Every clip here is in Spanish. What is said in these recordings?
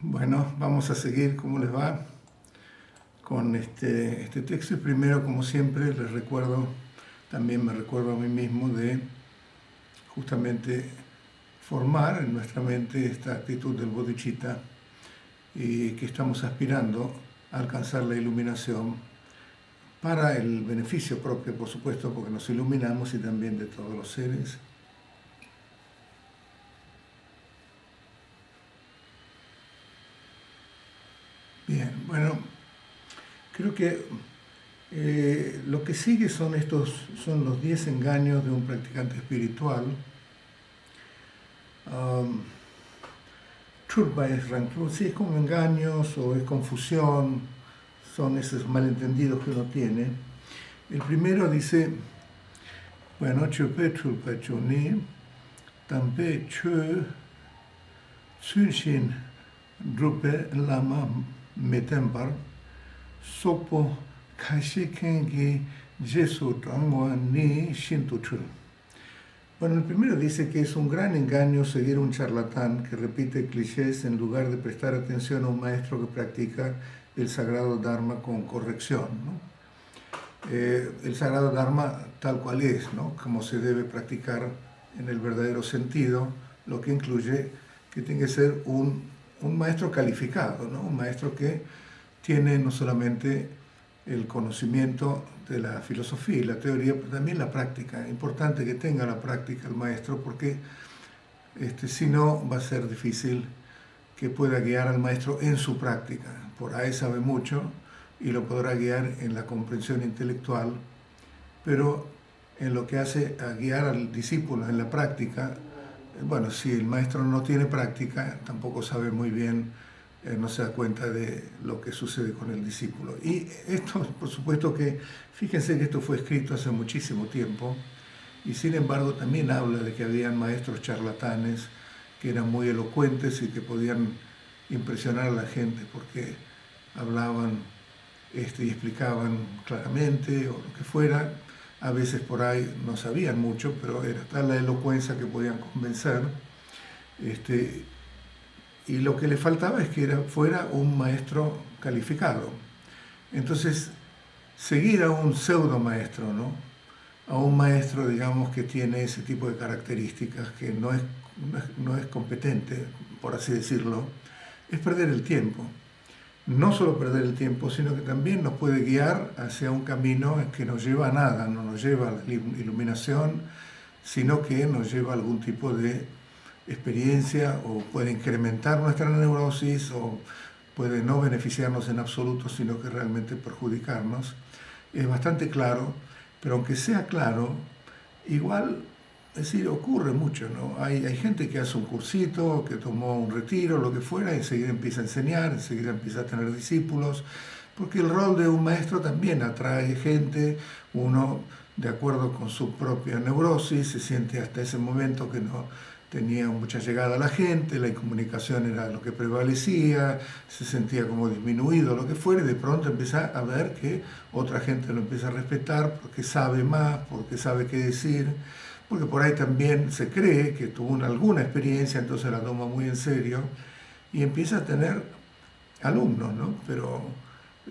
Bueno, vamos a seguir, ¿cómo les va? Con este texto y primero, como siempre, les recuerdo, también me recuerdo a mí mismo de justamente formar en nuestra mente esta actitud del bodhicitta y que estamos aspirando a alcanzar la iluminación para el beneficio propio, por supuesto, porque nos iluminamos y también de todos los seres. Bien, bueno, creo que lo que sigue son los 10 engaños de un practicante espiritual. Trulpa es Rantrul, sí, es como engaños o es confusión, son esos malentendidos que uno tiene. El primero dice, bueno, Chupe Trulpa Chuni, Tampe Chu Tsunshin Drupe Lama Metempar, Sopo Kashikengi Jesu Tangwa Ni Shintuchul. Bueno, el primero dice que es un gran engaño seguir a un charlatán que repite clichés en lugar de prestar atención a un maestro que practica el sagrado Dharma con corrección, ¿no? El sagrado Dharma tal cual es, ¿no? Como se debe practicar en el verdadero sentido, lo que incluye que tiene que ser un maestro calificado, ¿no? Un maestro que tiene no solamente el conocimiento de la filosofía y la teoría, pero también la práctica. Es importante que tenga la práctica el maestro porque si no va a ser difícil que pueda guiar al maestro en su práctica. Por ahí sabe mucho y lo podrá guiar en la comprensión intelectual, pero en lo que hace a guiar al discípulo en la práctica, bueno, si el maestro no tiene práctica, tampoco sabe muy bien, no se da cuenta de lo que sucede con el discípulo. Y esto, por supuesto que, fíjense que esto fue escrito hace muchísimo tiempo, y sin embargo también habla de que habían maestros charlatanes que eran muy elocuentes y que podían impresionar a la gente porque hablaban y explicaban claramente o lo que fuera. A veces por ahí no sabían mucho, pero era tal la elocuencia que podían convencer. Y lo que le faltaba es que fuera un maestro calificado. Entonces, seguir a un pseudo maestro, ¿no? A un maestro, digamos, que tiene ese tipo de características, que no es competente, por así decirlo, es perder el tiempo. No solo perder el tiempo, sino que también nos puede guiar hacia un camino que no lleva a nada, no nos lleva a la iluminación, sino que nos lleva a algún tipo de experiencia o puede incrementar nuestra neurosis o puede no beneficiarnos en absoluto, sino que realmente perjudicarnos. Es bastante claro, pero aunque sea claro, igual, es decir, ocurre mucho, ¿no? Hay gente que hace un cursito, que tomó un retiro, lo que fuera, y enseguida empieza a enseñar, enseguida empieza a tener discípulos, porque el rol de un maestro también atrae gente, uno de acuerdo con su propia neurosis, se siente hasta ese momento que no tenía mucha llegada a la gente, la incomunicación era lo que prevalecía, se sentía como disminuido, lo que fuera, y de pronto empieza a ver que otra gente lo empieza a respetar porque sabe más, porque sabe qué decir, porque por ahí también se cree que tuvo alguna experiencia, entonces la toma muy en serio y empieza a tener alumnos, ¿no? Pero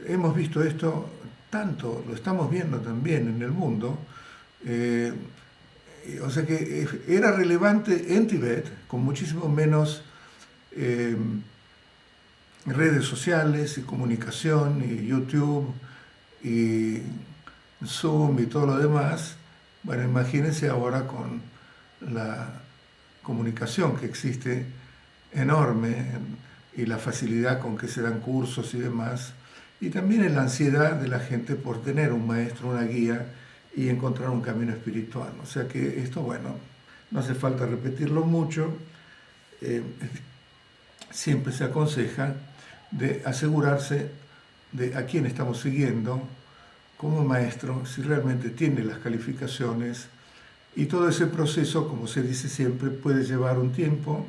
hemos visto esto tanto, lo estamos viendo también en el mundo. O sea que era relevante en Tibet, con muchísimo menos redes sociales y comunicación, y YouTube, y Zoom y todo lo demás. Bueno, imagínense ahora con la comunicación que existe enorme y la facilidad con que se dan cursos y demás, y también en la ansiedad de la gente por tener un maestro, una guía, y encontrar un camino espiritual. O sea que esto, bueno, no hace falta repetirlo mucho, siempre se aconseja de asegurarse de a quién estamos siguiendo como maestro, si realmente tiene las calificaciones, y todo ese proceso, como se dice siempre, puede llevar un tiempo,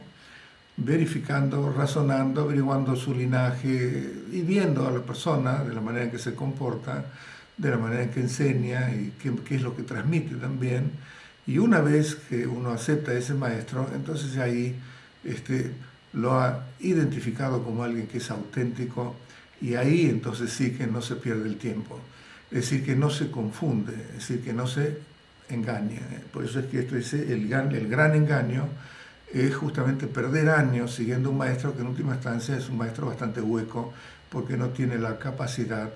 verificando, razonando, averiguando su linaje y viendo a la persona de la manera en que se comporta, de la manera en que enseña y qué es lo que transmite también. Y una vez que uno acepta a ese maestro, entonces ahí lo ha identificado como alguien que es auténtico, y ahí entonces sí que no se pierde el tiempo. Es decir, que no se confunde, es decir, que no se engaña. Por eso es que esto dice, el gran engaño es justamente perder años siguiendo un maestro que en última instancia es un maestro bastante hueco, porque no tiene la capacidad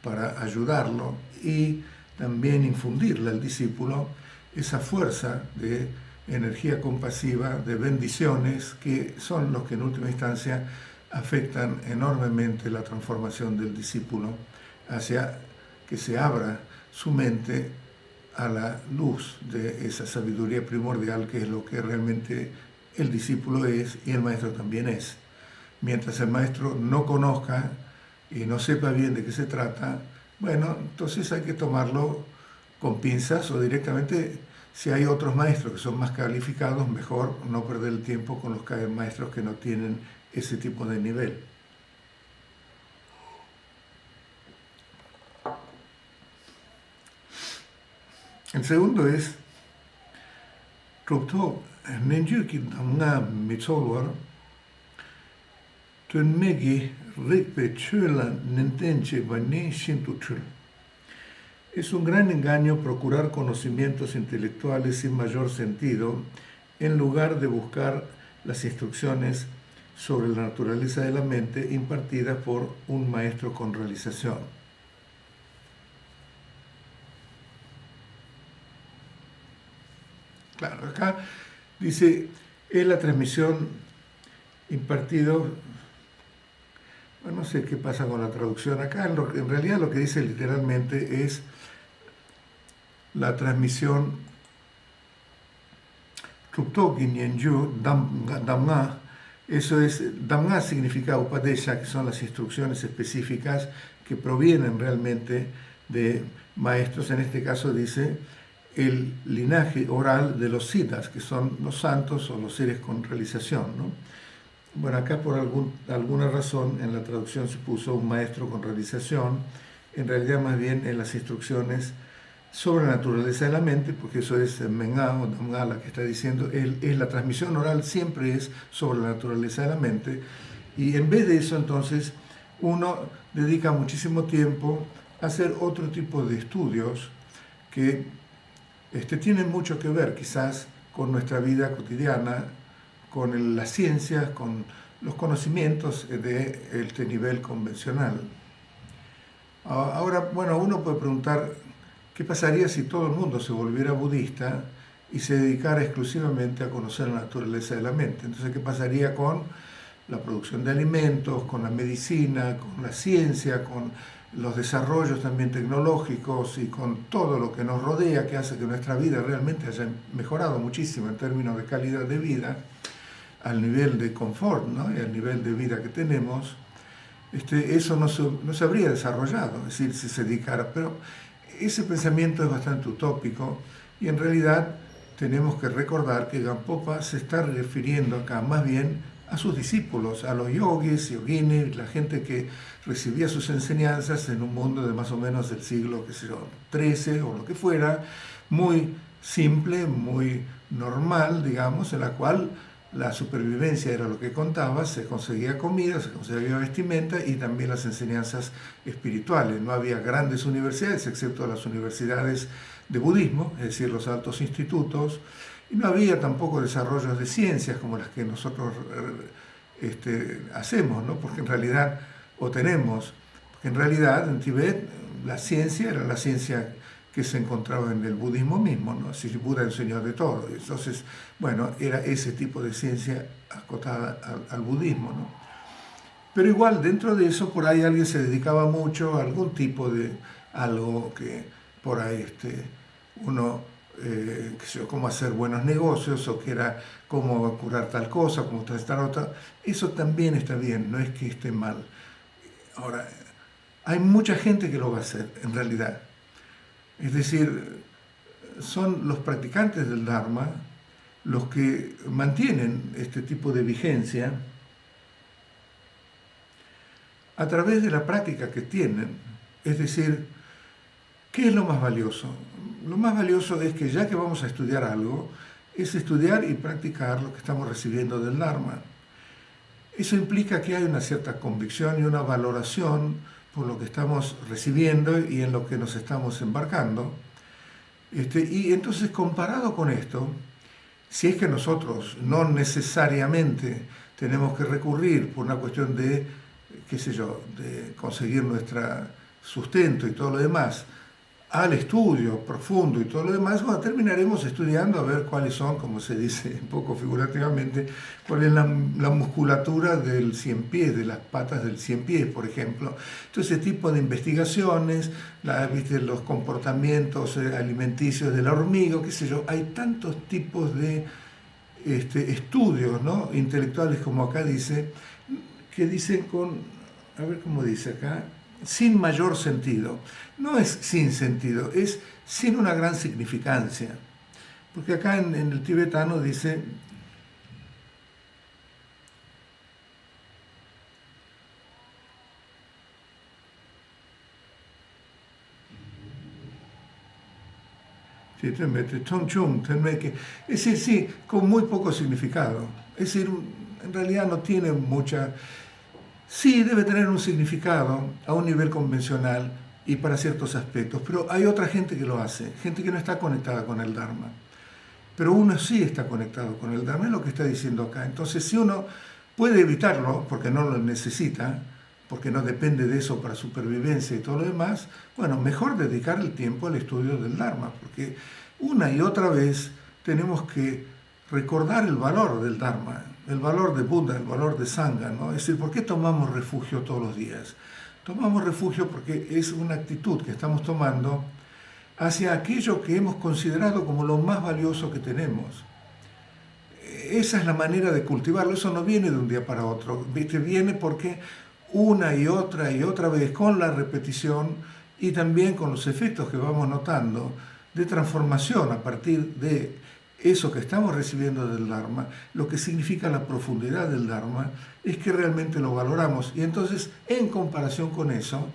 para ayudarlo y también infundirle al discípulo esa fuerza de energía compasiva, de bendiciones, que son los que en última instancia afectan enormemente la transformación del discípulo hacia que se abra su mente a la luz de esa sabiduría primordial, que es lo que realmente el discípulo es y el maestro también es. Mientras el maestro no conozca y no sepa bien de qué se trata, bueno, entonces hay que tomarlo con pinzas, o directamente, si hay otros maestros que son más calificados, mejor no perder el tiempo con los maestros que no tienen ese tipo de nivel. El segundo es Rupto Nenjuki Damna Mitsolwar Tunmegi Rikpe Chula Nentenche Bani Shintuchul. Es un gran engaño procurar conocimientos intelectuales sin mayor sentido en lugar de buscar las instrucciones sobre la naturaleza de la mente impartidas por un maestro con realización. Claro, acá dice, es la transmisión impartido, bueno, no sé qué pasa con la traducción acá, en realidad lo que dice literalmente es la transmisión Trupto Ginyenju Damna. Eso es, Damna significa Upadesha, que son las instrucciones específicas que provienen realmente de maestros. En este caso dice el linaje oral de los siddhas, que son los santos o los seres con realización, ¿no? Bueno, acá por alguna razón en la traducción se puso un maestro con realización, en realidad más bien en las instrucciones sobre la naturaleza de la mente, porque eso es Menga o Damga la que está diciendo, es la transmisión oral siempre es sobre la naturaleza de la mente, y en vez de eso entonces uno dedica muchísimo tiempo a hacer otro tipo de estudios que tienen mucho que ver quizás con nuestra vida cotidiana, con las ciencias, con los conocimientos de este nivel convencional. Ahora, bueno, uno puede preguntar, ¿qué pasaría si todo el mundo se volviera budista y se dedicara exclusivamente a conocer la naturaleza de la mente? Entonces, ¿qué pasaría con la producción de alimentos, con la medicina, con la ciencia, con los desarrollos también tecnológicos y con todo lo que nos rodea, que hace que nuestra vida realmente haya mejorado muchísimo en términos de calidad de vida, al nivel de confort, ¿no? Y al nivel de vida que tenemos? Eso no se habría desarrollado, es decir, si se dedicara. Pero ese pensamiento es bastante utópico y en realidad tenemos que recordar que Gampopa se está refiriendo acá más bien a sus discípulos, a los yogis, yoginis, la gente que recibía sus enseñanzas en un mundo de más o menos del siglo, qué sé yo, 13 o lo que fuera, muy simple, muy normal, digamos, en la cual la supervivencia era lo que contaba, se conseguía comida, se conseguía vestimenta y también las enseñanzas espirituales. No había grandes universidades, excepto las universidades de budismo, es decir, los altos institutos, y no había tampoco desarrollos de ciencias como las que nosotros hacemos, ¿no? Porque en realidad, porque en realidad en Tibet la ciencia era la ciencia que se encontraba en el budismo mismo, ¿no? Si Buda enseñó de todo. Entonces, bueno, era ese tipo de ciencia acotada al budismo, ¿no? Pero igual, dentro de eso, por ahí alguien se dedicaba mucho a algún tipo de algo que por ahí uno, qué sé yo, cómo hacer buenos negocios, o que era cómo curar tal cosa, cómo tratar otra. Eso también está bien, no es que esté mal. Ahora, hay mucha gente que lo va a hacer, en realidad. Es decir, son los practicantes del Dharma los que mantienen este tipo de vigencia a través de la práctica que tienen. Es decir, ¿qué es lo más valioso? Lo más valioso es que ya que vamos a estudiar algo, es estudiar y practicar lo que estamos recibiendo del Dharma. Eso implica que hay una cierta convicción y una valoración por lo que estamos recibiendo y en lo que nos estamos embarcando. Y entonces, comparado con esto, si es que nosotros no necesariamente tenemos que recurrir por una cuestión de, qué sé yo, de conseguir nuestro sustento y todo lo demás, al estudio profundo y todo lo demás, bueno, terminaremos estudiando a ver cuáles son, como se dice un poco figurativamente, cuál es la musculatura del cien pies, de las patas del cien pies, por ejemplo. Entonces, ese tipo de investigaciones, ¿viste? Los comportamientos alimenticios de la hormiga, qué sé yo, hay tantos tipos de estudios, ¿no?, intelectuales, como acá dice, que dicen con, a ver cómo dice acá, sin mayor sentido. No es sin sentido, es sin una gran significancia. Porque acá en el tibetano dice, es decir, sí, con muy poco significado. Es decir, en realidad no tiene mucha... Sí, debe tener un significado a un nivel convencional y para ciertos aspectos, pero hay otra gente que lo hace, gente que no está conectada con el Dharma. Pero uno sí está conectado con el Dharma, es lo que está diciendo acá. Entonces, si uno puede evitarlo, porque no lo necesita, porque no depende de eso para supervivencia y todo lo demás, bueno, mejor dedicar el tiempo al estudio del Dharma, porque una y otra vez tenemos que recordar el valor del Dharma, el valor de Buda, el valor de Sangha, ¿no? Es decir, ¿por qué tomamos refugio todos los días? Tomamos refugio porque es una actitud que estamos tomando hacia aquello que hemos considerado como lo más valioso que tenemos. Esa es la manera de cultivarlo, eso no viene de un día para otro, ¿viste? Viene porque una y otra vez, con la repetición y también con los efectos que vamos notando de transformación a partir de eso que estamos recibiendo del Dharma, lo que significa la profundidad del Dharma, es que realmente lo valoramos. Y entonces, en comparación con eso,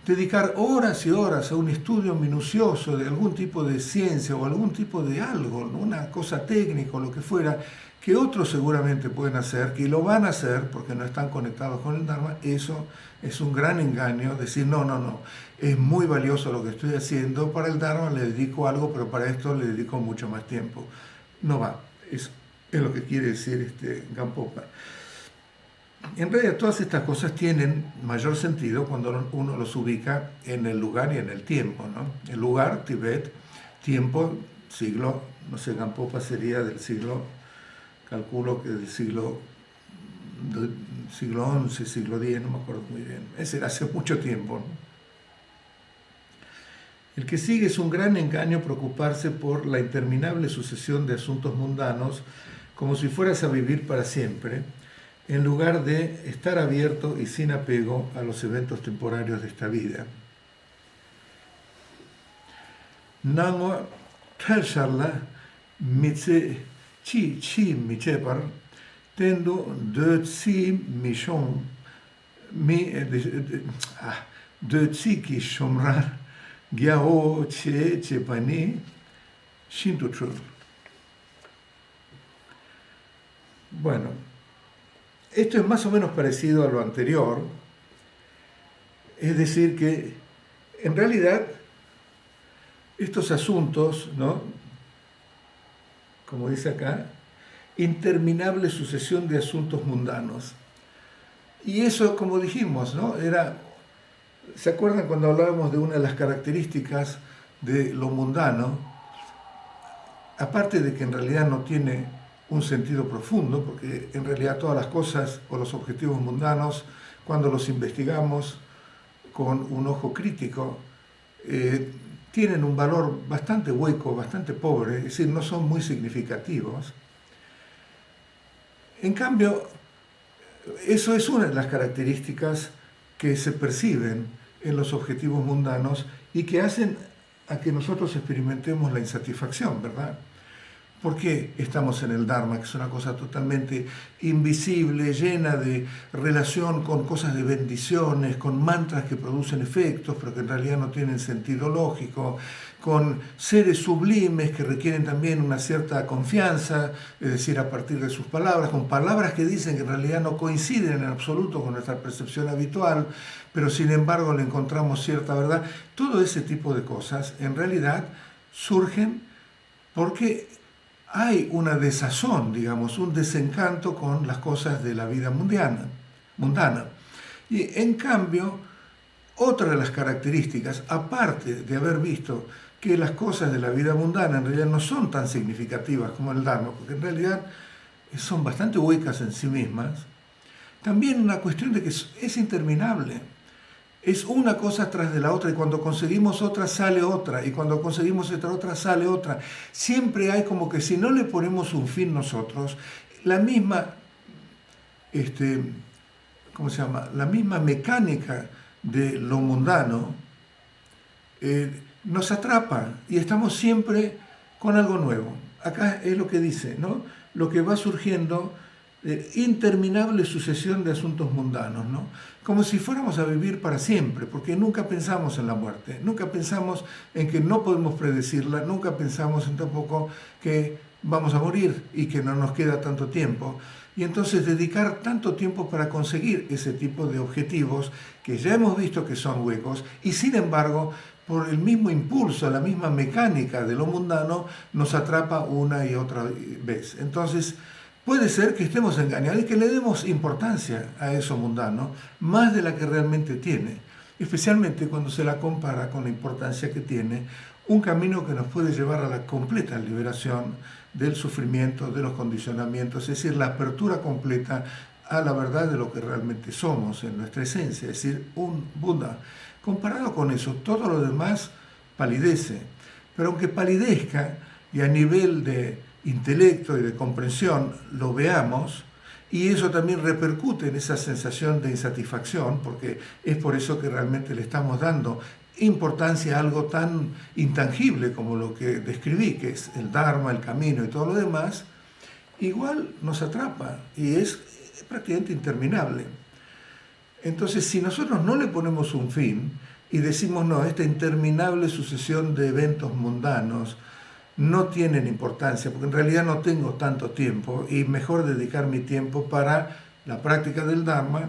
dedicar horas y horas a un estudio minucioso de algún tipo de ciencia o algún tipo de algo, ¿no?, una cosa técnica o lo que fuera, que otros seguramente pueden hacer, que lo van a hacer porque no están conectados con el Dharma, eso es un gran engaño, decir, no, es muy valioso lo que estoy haciendo, para el Dharma le dedico algo, pero para esto le dedico mucho más tiempo. No va, eso es lo que quiere decir Gampopa. En realidad todas estas cosas tienen mayor sentido cuando uno los ubica en el lugar y en el tiempo, ¿no? El lugar, Tibet, tiempo, siglo, no sé, Gampopa sería del siglo, calculo que del siglo XI, siglo X, no me acuerdo muy bien. Ese era hace mucho tiempo, ¿no? El que sigue es un gran engaño preocuparse por la interminable sucesión de asuntos mundanos como si fueras a vivir para siempre, en lugar de estar abierto y sin apego a los eventos temporarios de esta vida. Nangwa Talsharla Mitse Chi Michepar Tendo de Tsi Michon de Tsi Ki Shomrar Gyao Che Chepani Shintutrul. Bueno, esto es más o menos parecido a lo anterior, es decir que en realidad estos asuntos, ¿no?, como dice acá, interminable sucesión de asuntos mundanos. Y eso, como dijimos, ¿no?, ¿se acuerdan cuando hablábamos de una de las características de lo mundano? Aparte de que en realidad no tiene un sentido profundo, porque en realidad todas las cosas o los objetivos mundanos, cuando los investigamos con un ojo crítico, tienen un valor bastante hueco, bastante pobre, es decir, no son muy significativos. En cambio, eso es una de las características que se perciben en los objetivos mundanos y que hacen a que nosotros experimentemos la insatisfacción, ¿verdad? ¿Por qué estamos en el Dharma, que es una cosa totalmente invisible, llena de relación con cosas de bendiciones, con mantras que producen efectos, pero que en realidad no tienen sentido lógico, con seres sublimes que requieren también una cierta confianza, es decir, a partir de sus palabras, con palabras que dicen que en realidad no coinciden en absoluto con nuestra percepción habitual, pero sin embargo le encontramos cierta verdad? Todo ese tipo de cosas en realidad surgen porque hay una desazón, digamos, un desencanto con las cosas de la vida mundana. Y en cambio, otra de las características, aparte de haber visto que las cosas de la vida mundana en realidad no son tan significativas como el Dharma, porque en realidad son bastante huecas en sí mismas, también una cuestión de que es interminable. Es una cosa tras de la otra, y cuando conseguimos otra sale otra, y cuando conseguimos esta otra sale otra. Siempre hay como que si no le ponemos un fin nosotros, la misma, ¿cómo se llama? La misma mecánica de lo mundano nos atrapa y estamos siempre con algo nuevo. Acá es lo que dice, ¿no? Lo que va surgiendo, interminable sucesión de asuntos mundanos, ¿no? Como si fuéramos a vivir para siempre, porque nunca pensamos en la muerte, nunca pensamos en que no podemos predecirla, nunca pensamos en tampoco que vamos a morir y que no nos queda tanto tiempo. Y entonces dedicar tanto tiempo para conseguir ese tipo de objetivos que ya hemos visto que son huecos y sin embargo por el mismo impulso, la misma mecánica de lo mundano nos atrapa una y otra vez. Entonces puede ser que estemos engañados y que le demos importancia a eso mundano más de la que realmente tiene, especialmente cuando se la compara con la importancia que tiene un camino que nos puede llevar a la completa liberación del sufrimiento, de los condicionamientos, es decir, la apertura completa a la verdad de lo que realmente somos en nuestra esencia, es decir, un Buda. Comparado con eso, todo lo demás palidece, pero aunque palidezca y a nivel de intelecto y de comprensión lo veamos, y eso también repercute en esa sensación de insatisfacción, porque es por eso que realmente le estamos dando importancia a algo tan intangible como lo que describí, que es el Dharma, el camino y todo lo demás, igual nos atrapa y es prácticamente interminable. Entonces, si nosotros no le ponemos un fin y decimos, no, esta interminable sucesión de eventos mundanos no tienen importancia, porque en realidad no tengo tanto tiempo y mejor dedicar mi tiempo para la práctica del Dharma,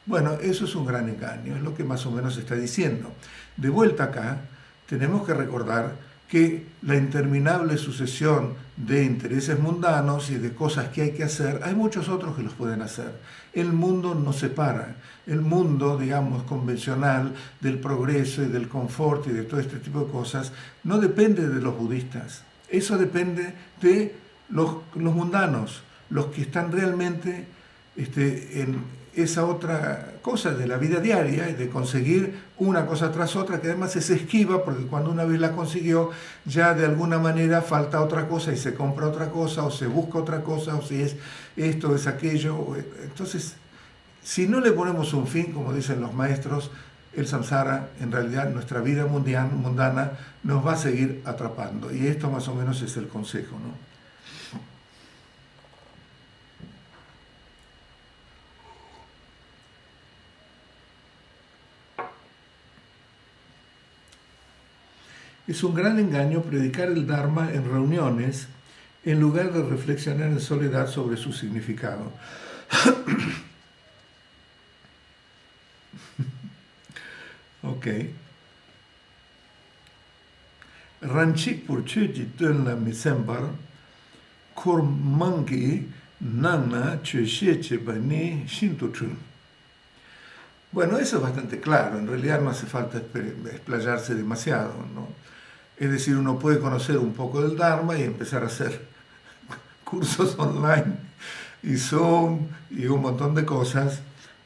bueno, eso es un gran engaño, es lo que más o menos está diciendo. De vuelta acá, tenemos que recordar que la interminable sucesión de intereses mundanos y de cosas que hay que hacer, hay muchos otros que los pueden hacer. El mundo no se para. El mundo, digamos, convencional del progreso y del confort y de todo este tipo de cosas, no depende de los budistas. Eso depende de los mundanos, los que están realmente en esa otra cosa de la vida diaria y de conseguir una cosa tras otra, que además es esquiva, porque cuando una vez la consiguió, ya de alguna manera falta otra cosa y se compra otra cosa, o se busca otra cosa, o si es esto, es aquello. Entonces, si no le ponemos un fin, como dicen los maestros, el samsara, en realidad nuestra vida mundana, nos va a seguir atrapando. Y esto más o menos es el consejo, ¿no? Es un gran engaño predicar el Dharma en reuniones en lugar de reflexionar en soledad sobre su significado. Ok. Ranchik purchuji tunla misembar, kurmangi nana chusheche bani shintuchun. Bueno, eso es bastante claro, en realidad no hace falta explayarse demasiado, ¿no? Es decir, uno puede conocer un poco del Dharma y empezar a hacer cursos online y Zoom y un montón de cosas,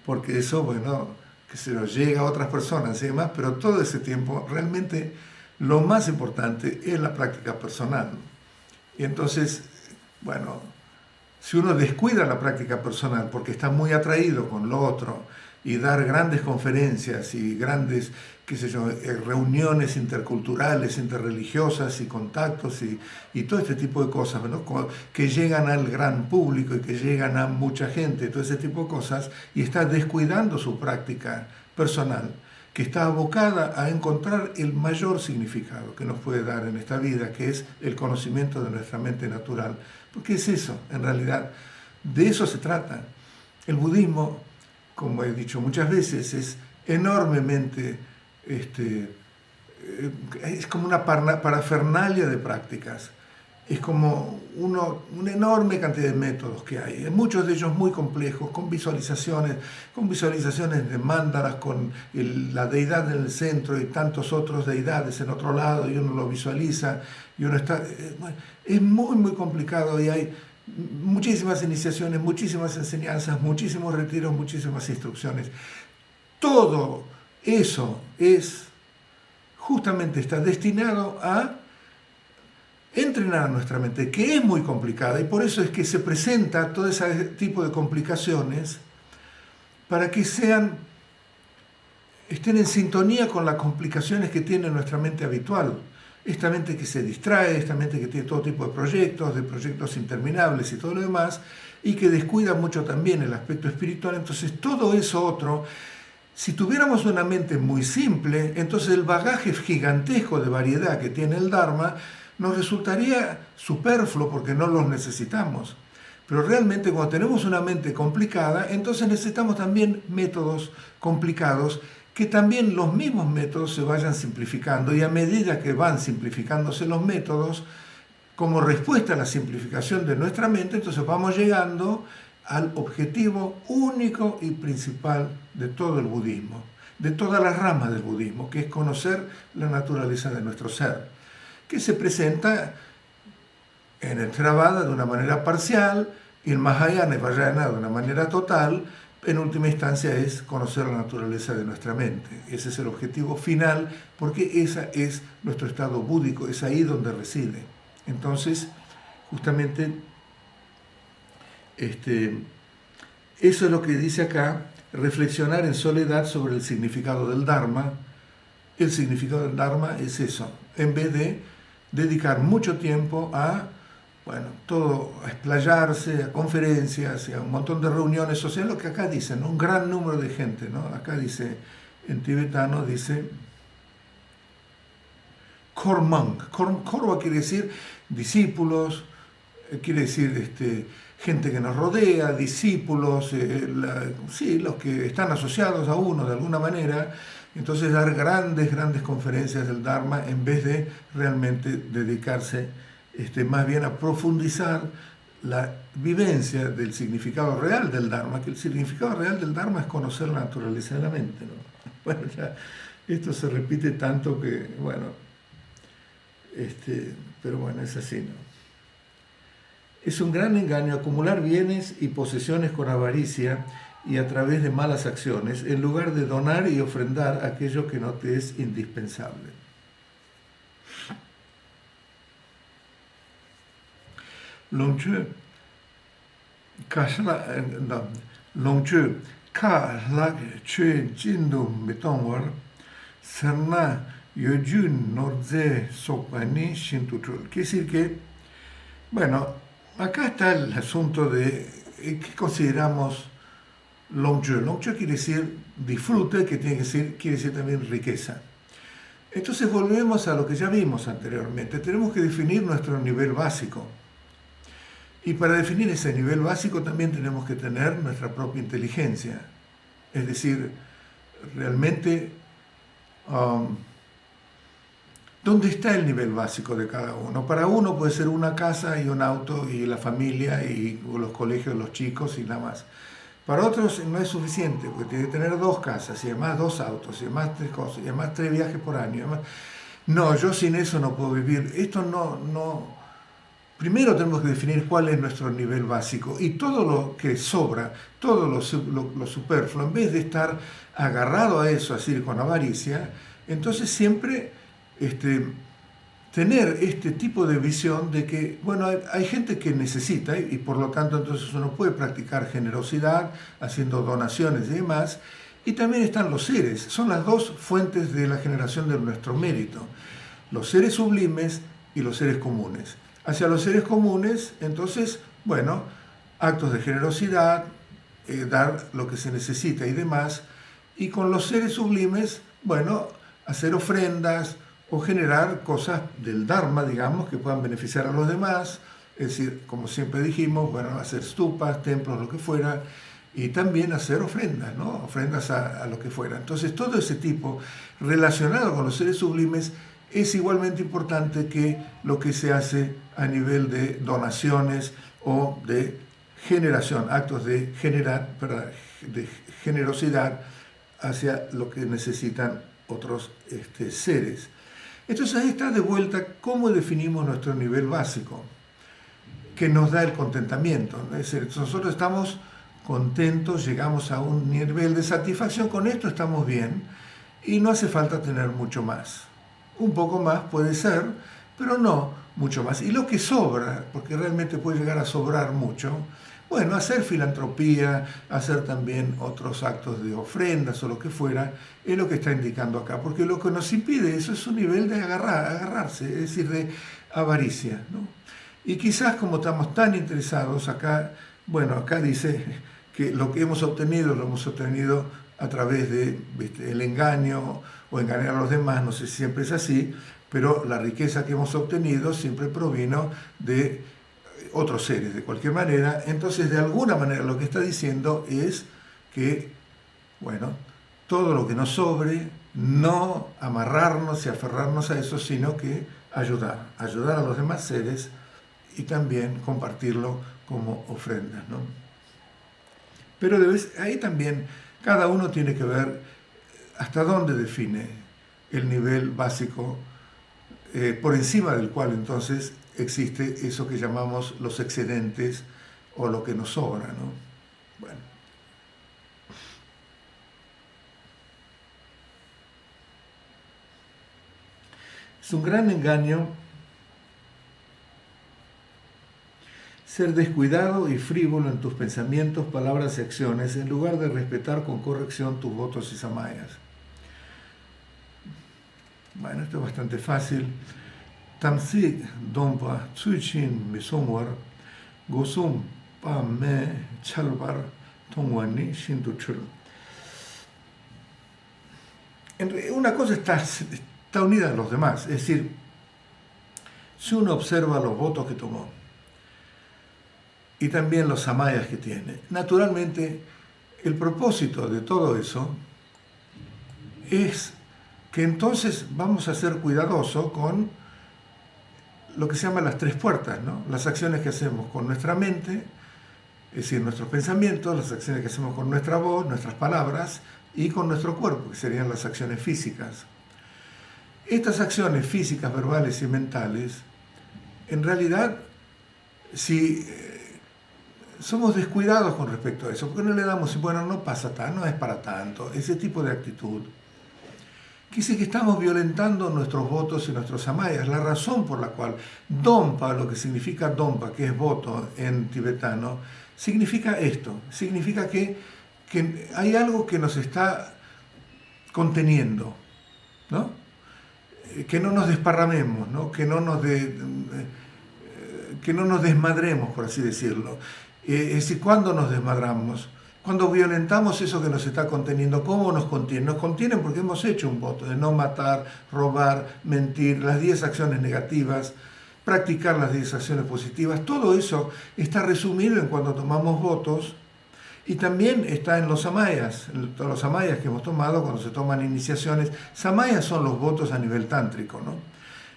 porque eso, bueno, que se nos llega a otras personas y demás, pero todo ese tiempo realmente lo más importante es la práctica personal. Y entonces, bueno, si uno descuida la práctica personal porque está muy atraído con lo otro y dar grandes conferencias y grandes, qué sé yo, reuniones interculturales, interreligiosas y contactos y todo este tipo de cosas, ¿no? Que llegan al gran público y que llegan a mucha gente, todo ese tipo de cosas, y está descuidando su práctica personal, que está abocada a encontrar el mayor significado que nos puede dar en esta vida, que es el conocimiento de nuestra mente natural. Porque es eso, en realidad, de eso se trata. El budismo, como he dicho muchas veces, es enormemente, es como una parafernalia de prácticas. Es como una enorme cantidad de métodos que hay, muchos de ellos muy complejos, con visualizaciones de mandalas, con la deidad en el centro y tantos otros deidades en otro lado, y uno lo visualiza, y uno está... es muy, muy complicado, y hay muchísimas iniciaciones, muchísimas enseñanzas, muchísimos retiros, muchísimas instrucciones. Todo eso justamente está destinado a entrenar a nuestra mente, que es muy complicada, y por eso es que se presenta todo ese tipo de complicaciones para que estén en sintonía con las complicaciones que tiene nuestra mente habitual. Esta mente que se distrae, esta mente que tiene todo tipo de proyectos interminables y todo lo demás, y que descuida mucho también el aspecto espiritual. Entonces todo eso otro, si tuviéramos una mente muy simple, entonces el bagaje gigantesco de variedad que tiene el Dharma nos resultaría superfluo porque no los necesitamos. Pero realmente cuando tenemos una mente complicada, entonces necesitamos también métodos complicados, que también los mismos métodos se vayan simplificando, y a medida que van simplificándose los métodos, como respuesta a la simplificación de nuestra mente, entonces vamos llegando al objetivo único y principal de todo el budismo, de todas las ramas del budismo, que es conocer la naturaleza de nuestro ser, que se presenta en el Theravada de una manera parcial, y en Mahayana y Vajrayana de una manera total. En última instancia es conocer la naturaleza de nuestra mente. Ese es el objetivo final, porque ese es nuestro estado búdico, es ahí donde reside. Entonces, justamente, eso es lo que dice acá: reflexionar en soledad sobre el significado del Dharma. El significado del Dharma es eso, en vez de dedicar mucho tiempo a explayarse, a conferencias, a un montón de reuniones sociales, lo que acá dicen, ¿no? Un gran número de gente, ¿no? Acá dice, en tibetano dice Kormang. Korwa quiere decir discípulos, quiere decir gente que nos rodea, discípulos, los que están asociados a uno de alguna manera. Entonces dar grandes conferencias del Dharma en vez de realmente dedicarse más bien a profundizar la vivencia del significado real del Dharma, que el significado real del Dharma es conocer la naturaleza de la mente, ¿no? Bueno, ya esto se repite tanto que, pero bueno, es así, ¿no? Es un gran engaño acumular bienes y posesiones con avaricia y a través de malas acciones, en lugar de donar y ofrendar aquello que no te es indispensable. Longchu ka lak chue jindu metongwar serna yojun norze sopani shintutrul. Quiere decir que, acá está el asunto de qué consideramos Longchu. Longchu quiere decir disfrute, que quiere decir también riqueza. Entonces volvemos a lo que ya vimos anteriormente. Tenemos que definir nuestro nivel básico. Y para definir ese nivel básico también tenemos que tener nuestra propia inteligencia. Es decir, realmente, ¿dónde está el nivel básico de cada uno? Para uno puede ser una casa y un auto y la familia y los colegios de los chicos y nada más. Para otros no es suficiente, porque tiene que tener 2 casas y además 2 autos y además 3 cosas y además 3 viajes por año. Además... No, yo sin eso no puedo vivir. Esto no... Primero tenemos que definir cuál es nuestro nivel básico, y todo lo que sobra, todo lo superfluo, en vez de estar agarrado a eso, así con avaricia, entonces siempre tener este tipo de visión de que, hay gente que necesita, y por lo tanto entonces uno puede practicar generosidad, haciendo donaciones y demás, Y también están los seres, son las dos fuentes de la generación de nuestro mérito, los seres sublimes y los seres comunes. Hacia los seres comunes, entonces, bueno, actos de generosidad, dar lo que se necesita y demás, y con los seres sublimes, bueno, hacer ofrendas o generar cosas del Dharma, digamos, que puedan beneficiar a los demás, es decir, como siempre dijimos, bueno, hacer stupas, templos, lo que fuera, y también hacer ofrendas, ¿no? Ofrendas a lo que fuera. Entonces, todo ese tipo relacionado con los seres sublimes es igualmente importante que lo que se hace a nivel de donaciones o de generación, actos de generosidad hacia lo que necesitan otros seres. Entonces ahí está de vuelta cómo definimos nuestro nivel básico, que nos da el contentamiento. Es decir, nosotros estamos contentos, llegamos a un nivel de satisfacción, con esto estamos bien y no hace falta tener mucho más. Un poco más puede ser, pero no mucho más. Y lo que sobra, porque realmente puede llegar a sobrar mucho, bueno, hacer filantropía, hacer también otros actos de ofrendas o lo que fuera, es lo que está indicando acá, porque lo que nos impide eso es un nivel de agarrarse, es decir, de avaricia, ¿no? Y quizás como estamos tan interesados acá, bueno, acá dice que lo que hemos obtenido lo hemos obtenido a través de el engaño o engañar a los demás, no sé si siempre es así, pero la riqueza que hemos obtenido siempre provino de otros seres, de cualquier manera. Entonces, de alguna manera lo que está diciendo es que, bueno, todo lo que nos sobre, no amarrarnos y aferrarnos a eso, sino que ayudar a los demás seres y también compartirlo como ofrendas, ¿no? Pero ahí también cada uno tiene que ver hasta dónde define el nivel básico por encima del cual entonces existe eso que llamamos los excedentes o lo que nos sobra, ¿no? Bueno. Es un gran engaño ser descuidado y frívolo en tus pensamientos, palabras y acciones, en lugar de respetar con corrección tus votos y samayas. Bueno, esto es bastante fácil. Tamsi dompa tsuichin misomwar gosum pa me chalvar tongwani shintuchur. Una cosa está unida a los demás, es decir, si uno observa los votos que tomó y también los samayas que tiene, naturalmente el propósito de todo eso es que entonces vamos a ser cuidadosos con lo que se llama las tres puertas, ¿no? Las acciones que hacemos con nuestra mente, es decir, nuestros pensamientos, las acciones que hacemos con nuestra voz, nuestras palabras y con nuestro cuerpo, que serían las acciones físicas. Estas acciones físicas, verbales y mentales, en realidad, si somos descuidados con respecto a eso, porque no le damos, bueno, no pasa tanto, no es para tanto, ese tipo de actitud, dice que estamos violentando nuestros votos y nuestros samayas. La razón por la cual dompa, lo que significa dompa, que es voto en tibetano, significa esto, significa que hay algo que nos está conteniendo, ¿no? Que no nos desparramemos, ¿no? Que no nos desmadremos, por así decirlo. Es decir, ¿cuándo nos desmadramos? Cuando violentamos eso que nos está conteniendo. ¿Cómo nos contienen? Nos contienen porque hemos hecho un voto de no matar, robar, mentir, las 10 acciones negativas, practicar las 10 acciones positivas. Todo eso está resumido en cuando tomamos votos y también está en los samayas, todos los samayas que hemos tomado cuando se toman iniciaciones. Samayas son los votos a nivel tántrico, ¿no?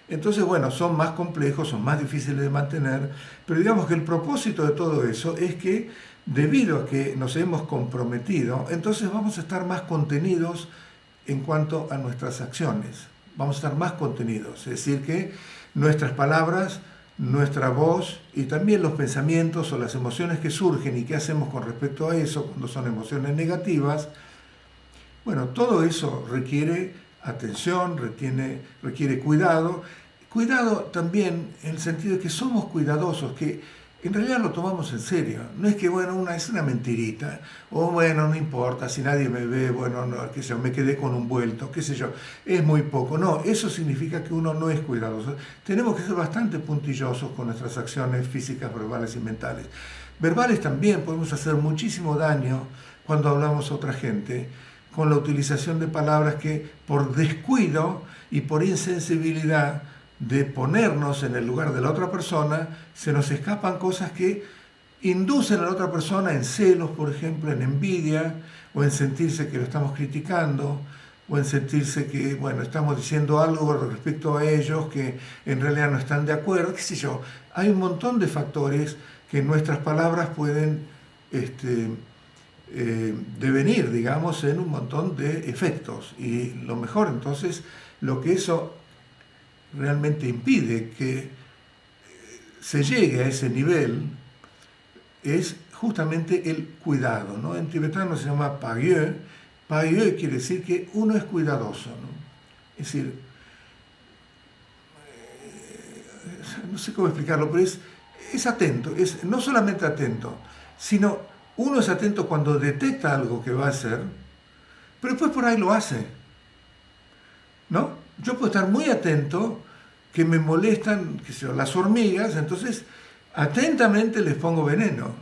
Entonces, bueno, son más complejos, son más difíciles de mantener, pero digamos que el propósito de todo eso es que debido a que nos hemos comprometido, entonces vamos a estar más contenidos en cuanto a nuestras acciones. Vamos a estar más contenidos, es decir, que nuestras palabras, nuestra voz y también los pensamientos o las emociones que surgen y qué hacemos con respecto a eso cuando son emociones negativas, bueno, todo eso requiere atención, requiere cuidado. Cuidado también en el sentido de que somos cuidadosos, que en realidad lo tomamos en serio. No es que, bueno, es una mentirita, o bueno, no importa, si nadie me ve, bueno, no, qué sé yo, me quedé con un vuelto, qué sé yo, es muy poco. No, eso significa que uno no es cuidadoso. Tenemos que ser bastante puntillosos con nuestras acciones físicas, verbales y mentales. Verbales también podemos hacer muchísimo daño cuando hablamos a otra gente, con la utilización de palabras que por descuido y por insensibilidad de ponernos en el lugar de la otra persona, se nos escapan cosas que inducen a la otra persona en celos, por ejemplo, en envidia, o en sentirse que lo estamos criticando, o en sentirse que, bueno, estamos diciendo algo respecto a ellos que en realidad no están de acuerdo, qué sé yo. Hay un montón de factores que nuestras palabras pueden devenir, digamos, en un montón de efectos. Y lo mejor, entonces, lo que eso realmente impide que se llegue a ese nivel es justamente el cuidado, ¿no? En tibetano se llama pagyo. Pagyo quiere decir que uno es cuidadoso, ¿no? Es decir, no sé cómo explicarlo, pero es atento, es no solamente atento, sino uno es atento cuando detecta algo que va a hacer, pero después por ahí lo hace, ¿no? Yo puedo estar muy atento que me molestan, qué sé yo, las hormigas, entonces atentamente les pongo veneno.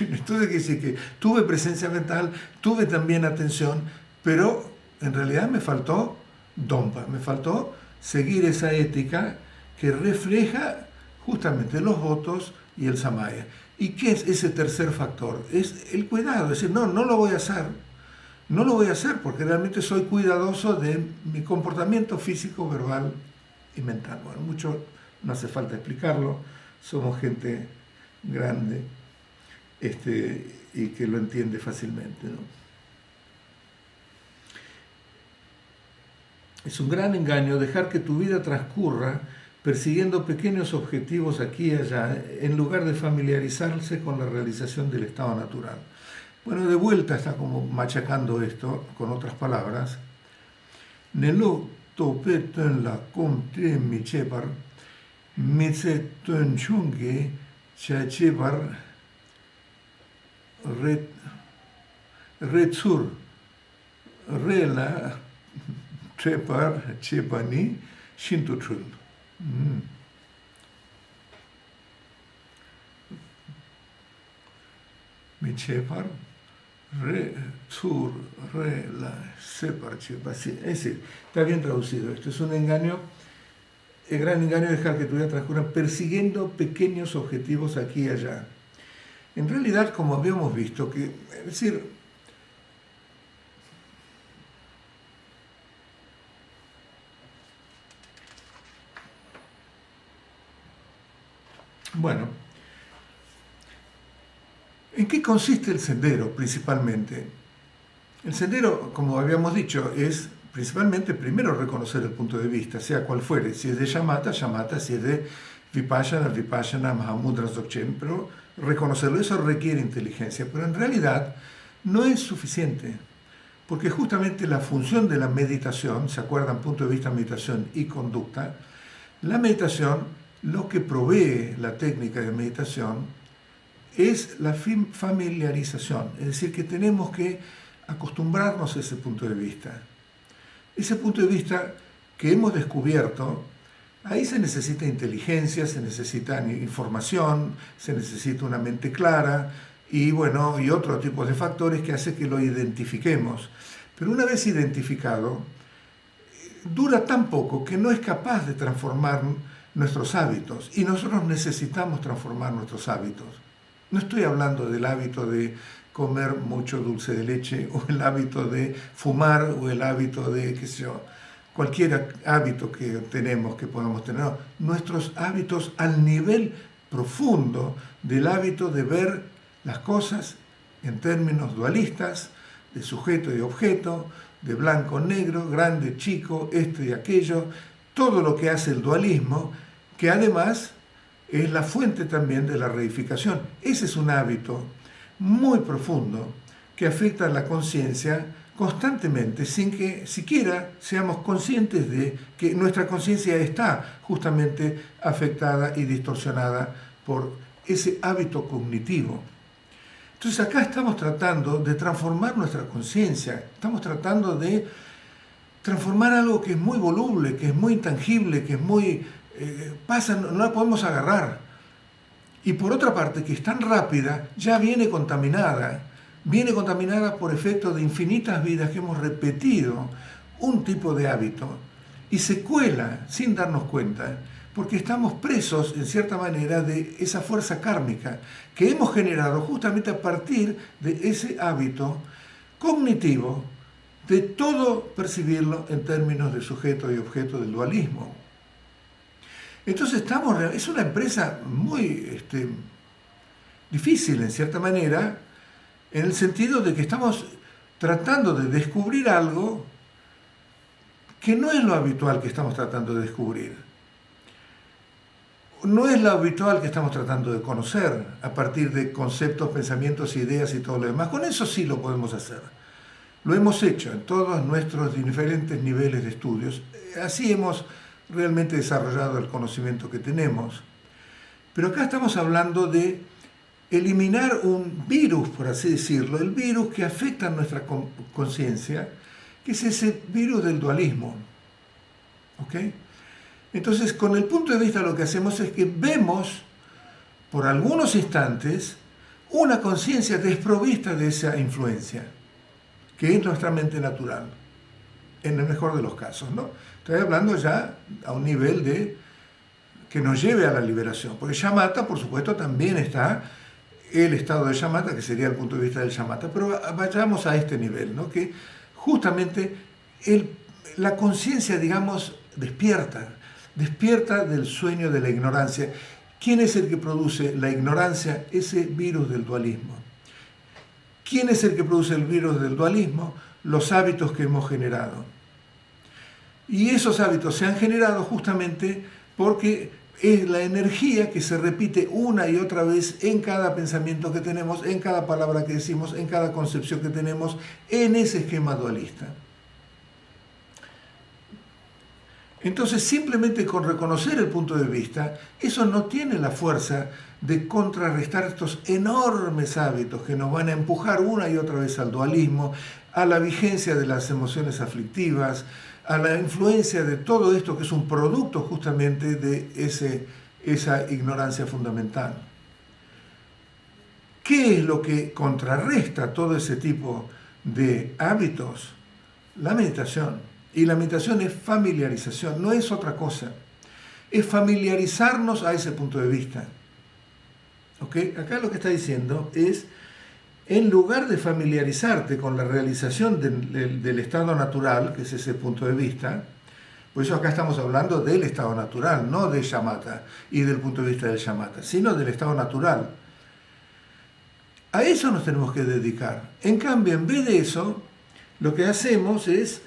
Entonces, quiere decir que tuve presencia mental, tuve también atención, pero en realidad me faltó dompa, me faltó seguir esa ética que refleja justamente los votos y el samaya. ¿Y qué es ese tercer factor? Es el cuidado, es decir, no lo voy a hacer. No lo voy a hacer porque realmente soy cuidadoso de mi comportamiento físico, verbal y mental. Bueno, mucho no hace falta explicarlo, somos gente grande y que lo entiende fácilmente, ¿no? Es un gran engaño dejar que tu vida transcurra persiguiendo pequeños objetivos aquí y allá, en lugar de familiarizarse con la realización del estado natural. Bueno, de vuelta está como machacando esto con otras palabras. Nelo tope tön la kom tre mi chepar, mi se tön chunge cha chepar retsur rela chepar chepani shintutrul. Mi chepar re, sur, re, la, separ, chepa. Sí, es decir, está bien traducido. Esto es un engaño, el gran engaño es dejar que tu vida transcurra persiguiendo pequeños objetivos aquí y allá. En realidad, como habíamos visto, que, es decir, bueno, ¿en qué consiste el sendero principalmente? El sendero, como habíamos dicho, es principalmente primero reconocer el punto de vista, sea cual fuere. Si es de Shamatha, Shamatha, si es de Vipassana, Vipassana, Mahamudra, Dzogchen, pero reconocerlo, eso requiere inteligencia. Pero en realidad no es suficiente, porque justamente la función de la meditación, ¿se acuerdan? Punto de vista, meditación y conducta. La meditación, lo que provee la técnica de meditación, es la familiarización, es decir, que tenemos que acostumbrarnos a ese punto de vista. Ese punto de vista que hemos descubierto, ahí se necesita inteligencia, se necesita información, se necesita una mente clara y bueno, y otro tipo de factores que hace que lo identifiquemos. Pero una vez identificado, dura tan poco que no es capaz de transformar nuestros hábitos y nosotros necesitamos transformar nuestros hábitos. No estoy hablando del hábito de comer mucho dulce de leche o el hábito de fumar o el hábito de, qué sé yo, cualquier hábito que tenemos, que podamos tener. No, nuestros hábitos al nivel profundo del hábito de ver las cosas en términos dualistas, de sujeto y objeto, de blanco, negro, grande, chico, esto y aquello, todo lo que hace el dualismo, que además es la fuente también de la reificación. Ese es un hábito muy profundo que afecta a la conciencia constantemente, sin que siquiera seamos conscientes de que nuestra conciencia está justamente afectada y distorsionada por ese hábito cognitivo. Entonces acá estamos tratando de transformar nuestra conciencia, estamos tratando de transformar algo que es muy voluble, que es muy intangible, que es muy... pasa, no la podemos agarrar. Y por otra parte, que es tan rápida, ya viene contaminada por efecto de infinitas vidas que hemos repetido un tipo de hábito y se cuela sin darnos cuenta, porque estamos presos, en cierta manera, de esa fuerza kármica que hemos generado justamente a partir de ese hábito cognitivo de todo percibirlo en términos de sujeto y objeto del dualismo. Entonces es una empresa muy difícil, en cierta manera, en el sentido de que estamos tratando de descubrir algo que no es lo habitual que estamos tratando de descubrir. No es lo habitual que estamos tratando de conocer a partir de conceptos, pensamientos, ideas y todo lo demás. Con eso sí lo podemos hacer. Lo hemos hecho en todos nuestros diferentes niveles de estudios. Así hemos realmente desarrollado el conocimiento que tenemos. Pero acá estamos hablando de eliminar un virus, por así decirlo, el virus que afecta a nuestra conciencia, que es ese virus del dualismo. ¿Ok? Entonces, con el punto de vista lo que hacemos es que vemos por algunos instantes una conciencia desprovista de esa influencia, que es nuestra mente natural, en el mejor de los casos, ¿no? Estoy hablando ya a un nivel de que nos lleve a la liberación, porque shamatha, por supuesto, también está el estado de shamatha, que sería el punto de vista del shamatha, pero vayamos a este nivel, ¿no? Que justamente la conciencia, digamos, despierta del sueño de la ignorancia. ¿Quién es el que produce la ignorancia? Ese virus del dualismo. ¿Quién es el que produce el virus del dualismo? Los hábitos que hemos generado. Y esos hábitos se han generado justamente porque es la energía que se repite una y otra vez en cada pensamiento que tenemos, en cada palabra que decimos, en cada concepción que tenemos, en ese esquema dualista. Entonces, simplemente con reconocer el punto de vista, eso no tiene la fuerza de contrarrestar estos enormes hábitos que nos van a empujar una y otra vez al dualismo, a la vigencia de las emociones aflictivas, a la influencia de todo esto que es un producto justamente de esa ignorancia fundamental. ¿Qué es lo que contrarresta todo ese tipo de hábitos? La meditación. Y la meditación es familiarización, no es otra cosa. Es familiarizarnos a ese punto de vista. ¿Okay? Acá lo que está diciendo es, en lugar de familiarizarte con la realización del estado natural, que es ese punto de vista, por eso acá estamos hablando del estado natural, no de shamatha y del punto de vista del shamatha, sino del estado natural. A eso nos tenemos que dedicar. En cambio, en vez de eso, lo que hacemos es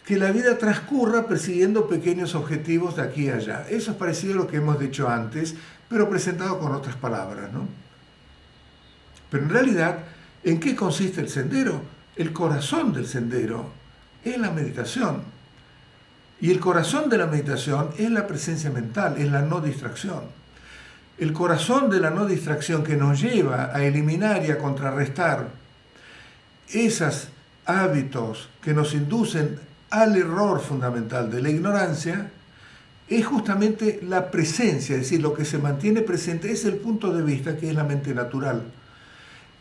que la vida transcurra persiguiendo pequeños objetivos de aquí a allá. Eso es parecido a lo que hemos dicho antes, pero presentado con otras palabras, ¿no? Pero en realidad, ¿en qué consiste el sendero? El corazón del sendero es la meditación. Y el corazón de la meditación es la presencia mental, es la no distracción. El corazón de la no distracción que nos lleva a eliminar y a contrarrestar esos hábitos que nos inducen al error fundamental de la ignorancia, es justamente la presencia, es decir, lo que se mantiene presente es el punto de vista que es la mente natural.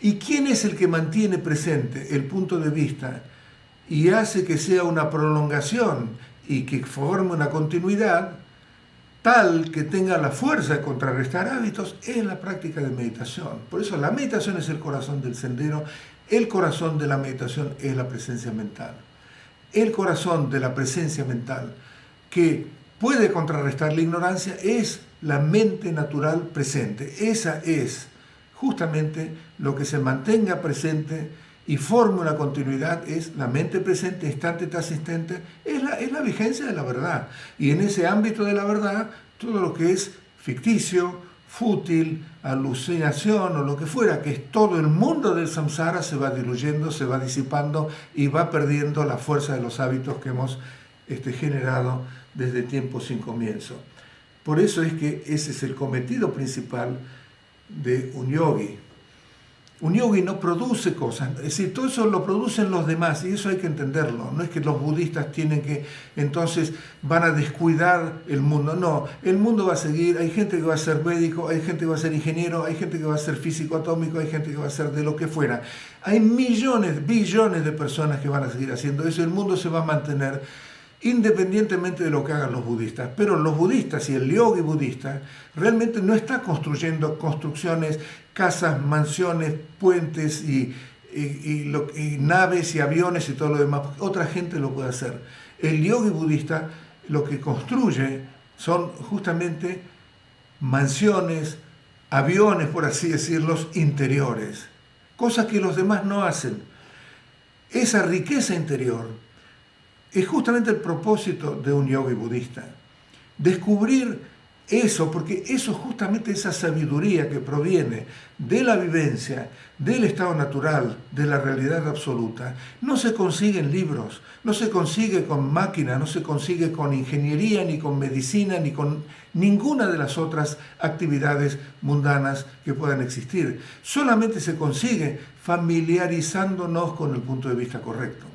¿Y quién es el que mantiene presente el punto de vista y hace que sea una prolongación y que forme una continuidad tal que tenga la fuerza de contrarrestar hábitos? Es la práctica de meditación. Por eso la meditación es el corazón del sendero, el corazón de la meditación es la presencia mental. El corazón de la presencia mental que puede contrarrestar la ignorancia es la mente natural presente. Esa es justamente lo que se mantenga presente y forme una continuidad, es la mente presente, instante tras instante, es la vigencia de la verdad. Y en ese ámbito de la verdad, todo lo que es ficticio, fútil, alucinación o lo que fuera, que es todo el mundo del samsara, se va diluyendo, se va disipando y va perdiendo la fuerza de los hábitos que hemos generado desde tiempos sin comienzo. Por eso es que ese es el cometido principal de un yogi. Un yogi no produce cosas, es decir, todo eso lo producen los demás y eso hay que entenderlo. No es que los budistas tienen que, entonces van a descuidar el mundo. No, el mundo va a seguir, hay gente que va a ser médico, hay gente que va a ser ingeniero, hay gente que va a ser físico atómico, hay gente que va a ser de lo que fuera. Hay millones, billones de personas que van a seguir haciendo eso. El mundo se va a mantener independientemente de lo que hagan los budistas. Pero los budistas y el yogi budista realmente no está construyendo construcciones, casas, mansiones, puentes y naves y aviones y todo lo demás. Otra gente lo puede hacer. El yogi budista lo que construye son justamente mansiones, aviones, por así decirlo, interiores. Cosas que los demás no hacen. Esa riqueza interior es justamente el propósito de un yogi budista. Descubrir eso, porque eso es justamente esa sabiduría que proviene de la vivencia, del estado natural, de la realidad absoluta. No se consigue en libros, no se consigue con máquinas, no se consigue con ingeniería, ni con medicina, ni con ninguna de las otras actividades mundanas que puedan existir. Solamente se consigue familiarizándonos con el punto de vista correcto.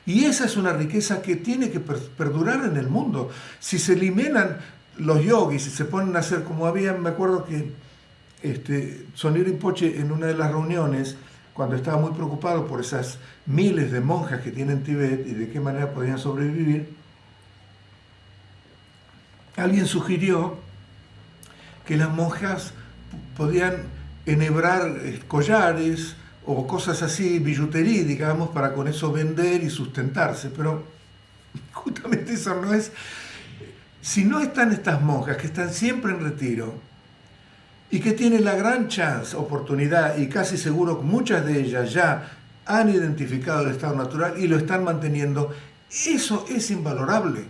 Y esa es una riqueza que tiene que perdurar en el mundo. Si se eliminan los yogis, si se ponen a hacer como había, me acuerdo que Sonir Rinpoche en una de las reuniones, cuando estaba muy preocupado por esas miles de monjas que tiene en Tíbet y de qué manera podían sobrevivir, alguien sugirió que las monjas podían enhebrar collares o cosas así, billutería, digamos, para con eso vender y sustentarse, pero justamente eso no es. Si no están estas monjas que están siempre en retiro y que tienen la gran chance, oportunidad, y casi seguro muchas de ellas ya han identificado el estado natural y lo están manteniendo, eso es invalorable.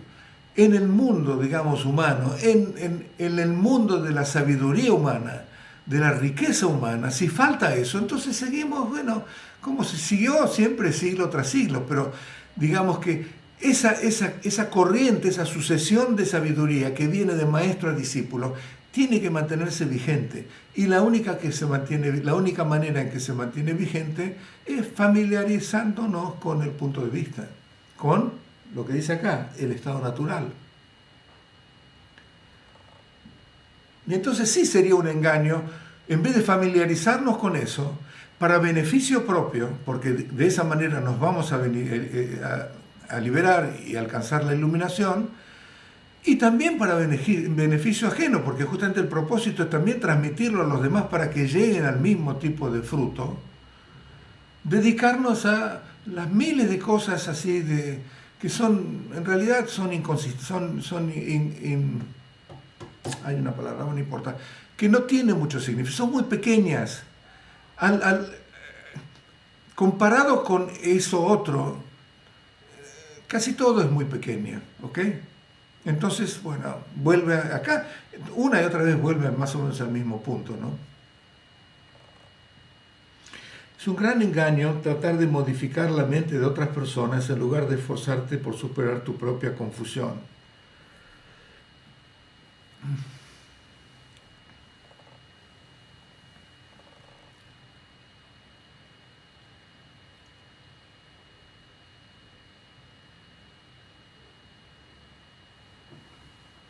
En el mundo, digamos, humano, en el mundo de la sabiduría humana, de la riqueza humana, si falta eso, entonces seguimos, bueno, como se siguió siempre siglo tras siglo, pero digamos que esa corriente, esa sucesión de sabiduría que viene de maestro a discípulo, tiene que mantenerse vigente. Y la única manera en que se mantiene vigente es familiarizándonos con el punto de vista, con lo que dice acá, el estado natural. Y entonces sí sería un engaño, en vez de familiarizarnos con eso, para beneficio propio, porque de esa manera nos vamos a liberar y alcanzar la iluminación, y también para beneficio ajeno, porque justamente el propósito es también transmitirlo a los demás para que lleguen al mismo tipo de fruto, dedicarnos a las miles de cosas así que son, en realidad son inconsistentes, hay una palabra, no importa, que no tiene mucho significado, son muy pequeñas. Comparado con eso otro, casi todo es muy pequeño, ¿ok? Entonces, bueno, vuelve acá, una y otra vez vuelve más o menos al mismo punto, ¿no? Es un gran engaño tratar de modificar la mente de otras personas en lugar de esforzarte por superar tu propia confusión.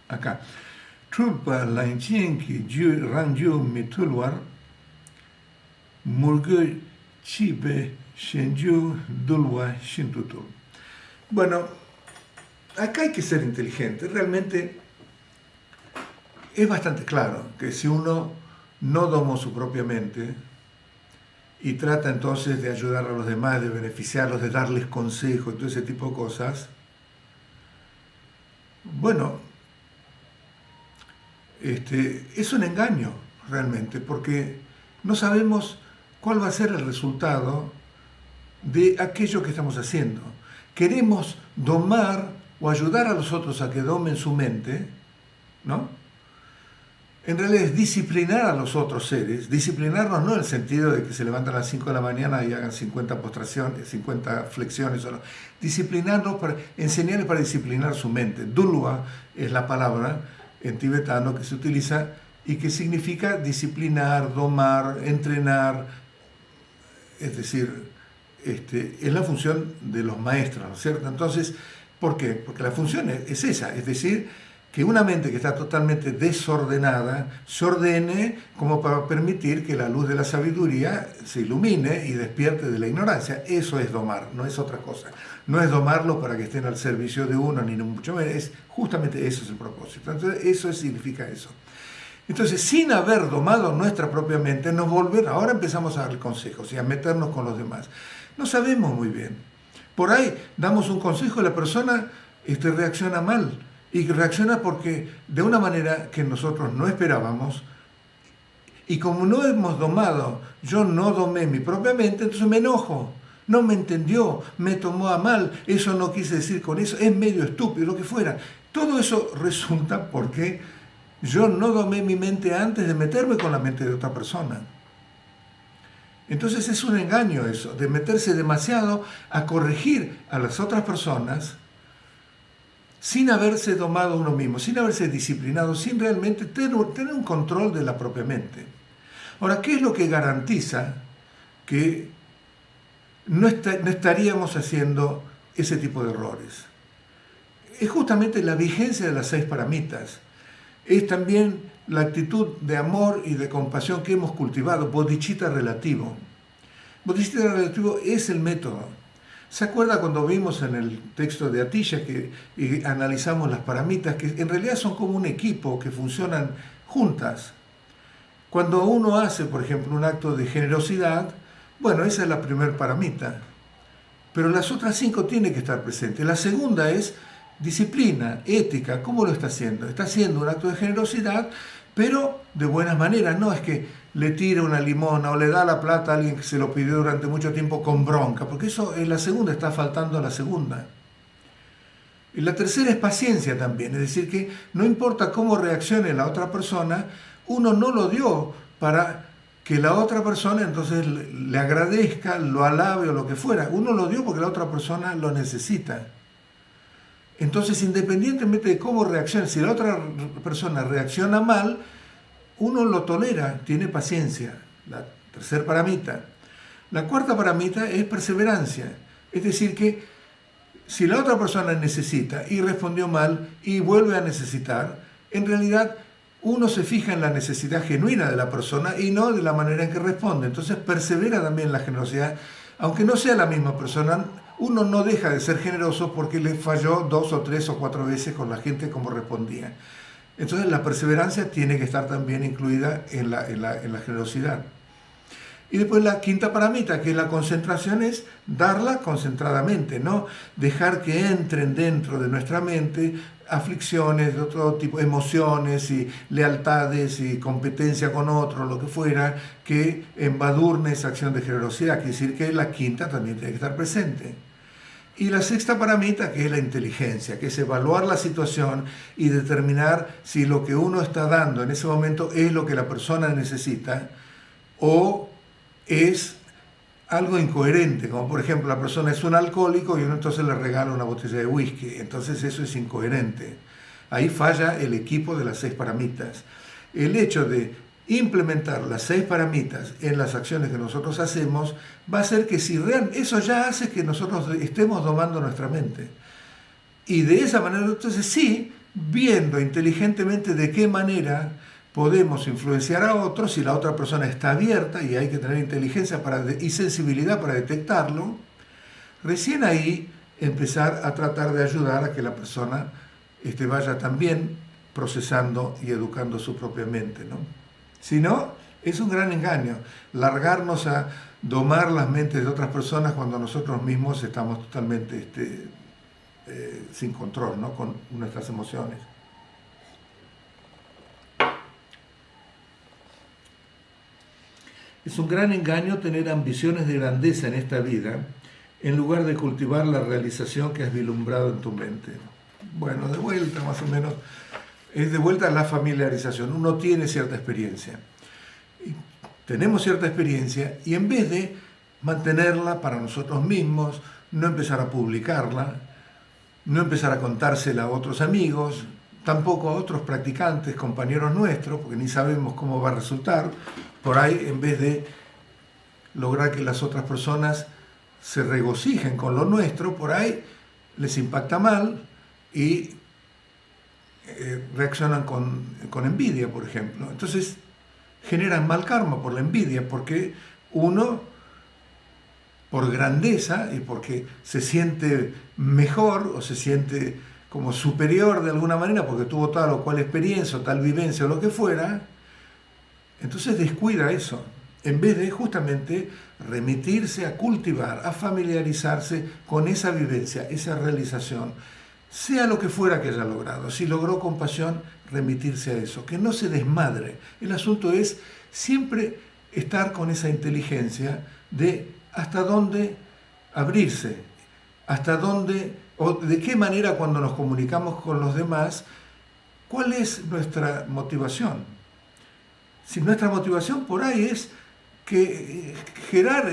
Acá. Trulpa lainchien ki rangyu mitulwar murgu chibe shenju dulwa shintutul. Bueno, acá hay que ser inteligente. Realmente es bastante claro que si uno no domó su propia mente y trata entonces de ayudar a los demás, de beneficiarlos, de darles consejos y todo ese tipo de cosas, bueno, es un engaño realmente, porque no sabemos cuál va a ser el resultado de aquello que estamos haciendo. Queremos domar o ayudar a los otros a que domen su mente, ¿no? En realidad es disciplinar a los otros seres, disciplinarnos no en el sentido de que se levantan a las 5 de la mañana y hagan 50 postraciones, 50 flexiones, o no. Disciplinarnos, enseñarles para disciplinar su mente. Dulwa es la palabra en tibetano que se utiliza y que significa disciplinar, domar, entrenar, es decir, es la función de los maestros, ¿no es cierto? Entonces, ¿por qué? Porque la función es esa, es decir, que una mente que está totalmente desordenada se ordene como para permitir que la luz de la sabiduría se ilumine y despierte de la ignorancia. Eso es domar, no es otra cosa. No es domarlo para que estén al servicio de uno, ni mucho menos, es justamente eso es el propósito. Entonces, eso significa eso. Entonces, sin haber domado nuestra propia mente, ahora empezamos a dar consejos y a meternos con los demás. No sabemos muy bien. Por ahí damos un consejo y la persona reacciona mal. Y reacciona porque de una manera que nosotros no esperábamos. Y como no hemos domado, yo no domé mi propia mente, entonces me enojo. No me entendió, me tomó a mal, eso no quise decir con eso, es medio estúpido, lo que fuera. Todo eso resulta porque yo no domé mi mente antes de meterme con la mente de otra persona. Entonces es un engaño eso, de meterse demasiado a corregir a las otras personas sin haberse domado uno mismo, sin haberse disciplinado, sin realmente tener un control de la propia mente. Ahora, ¿qué es lo que garantiza que no estaríamos haciendo ese tipo de errores? Es justamente la vigencia de las 6 paramitas. Es también la actitud de amor y de compasión que hemos cultivado, bodhicitta relativo. Bodhicitta relativo es el método. ¿Se acuerda cuando vimos en el texto de Atisha que analizamos las paramitas, que en realidad son como un equipo que funcionan juntas? Cuando uno hace, por ejemplo, un acto de generosidad, bueno, esa es la primer paramita, pero las otras 5 tienen que estar presentes. La segunda es disciplina, ética. ¿Cómo lo está haciendo? Está haciendo un acto de generosidad, pero de buenas maneras. No es que le tira una limona o le da la plata a alguien que se lo pidió durante mucho tiempo con bronca, porque eso en la segunda está faltando a la segunda. Y la tercera es paciencia también, es decir, que no importa cómo reaccione la otra persona, uno no lo dio para que la otra persona entonces le agradezca, lo alabe o lo que fuera. Uno lo dio porque la otra persona lo necesita. Entonces, independientemente de cómo reaccione, si la otra persona reacciona mal, uno lo tolera, tiene paciencia. La tercera paramita. La cuarta paramita es perseverancia. Es decir, que si la otra persona necesita y respondió mal y vuelve a necesitar, en realidad uno se fija en la necesidad genuina de la persona y no de la manera en que responde. Entonces persevera también la generosidad. Aunque no sea la misma persona, uno no deja de ser generoso porque le falló 2 o 3 o 4 veces con la gente como respondía. Entonces la perseverancia tiene que estar también incluida en la generosidad. Y después la quinta paramita, que es la concentración, es darla concentradamente, no dejar que entren dentro de nuestra mente aflicciones de otro tipo, emociones y lealtades y competencia con otro, lo que fuera, que embadurne esa acción de generosidad. Quiere decir que la quinta también tiene que estar presente. Y la sexta paramita, que es la inteligencia, que es evaluar la situación y determinar si lo que uno está dando en ese momento es lo que la persona necesita o es algo incoherente, como por ejemplo la persona es un alcohólico y uno entonces le regala una botella de whisky, entonces eso es incoherente. Ahí falla el equipo de las 6 paramitas. El hecho de implementar las 6 paramitas en las acciones que nosotros hacemos va a hacer que eso ya hace que nosotros estemos domando nuestra mente. Y de esa manera entonces sí, viendo inteligentemente de qué manera podemos influenciar a otros, si la otra persona está abierta y hay que tener inteligencia y sensibilidad para detectarlo, recién ahí empezar a tratar de ayudar a que la persona vaya también procesando y educando su propia mente, ¿no? Si no, es un gran engaño largarnos a domar las mentes de otras personas cuando nosotros mismos estamos totalmente sin control, ¿no? Con nuestras emociones. Es un gran engaño tener ambiciones de grandeza en esta vida en lugar de cultivar la realización que has vislumbrado en tu mente. Bueno, de vuelta más o menos, es de vuelta a la familiarización. Uno tiene cierta experiencia. Tenemos cierta experiencia y en vez de mantenerla para nosotros mismos, no empezar a publicarla, no empezar a contársela a otros amigos, tampoco a otros practicantes, compañeros nuestros, porque ni sabemos cómo va a resultar. Por ahí, en vez de lograr que las otras personas se regocijen con lo nuestro, por ahí les impacta mal y reaccionan con envidia, por ejemplo. Entonces generan mal karma por la envidia, porque uno, por grandeza y porque se siente mejor o se siente como superior de alguna manera, porque tuvo tal o cual experiencia o tal vivencia o lo que fuera, entonces descuida eso, en vez de justamente remitirse a cultivar, a familiarizarse con esa vivencia, esa realización, sea lo que fuera que haya logrado. Si logró compasión, remitirse a eso, que no se desmadre. El asunto es siempre estar con esa inteligencia de hasta dónde abrirse, hasta dónde, o de qué manera cuando nos comunicamos con los demás, cuál es nuestra motivación. Si nuestra motivación por ahí es que generar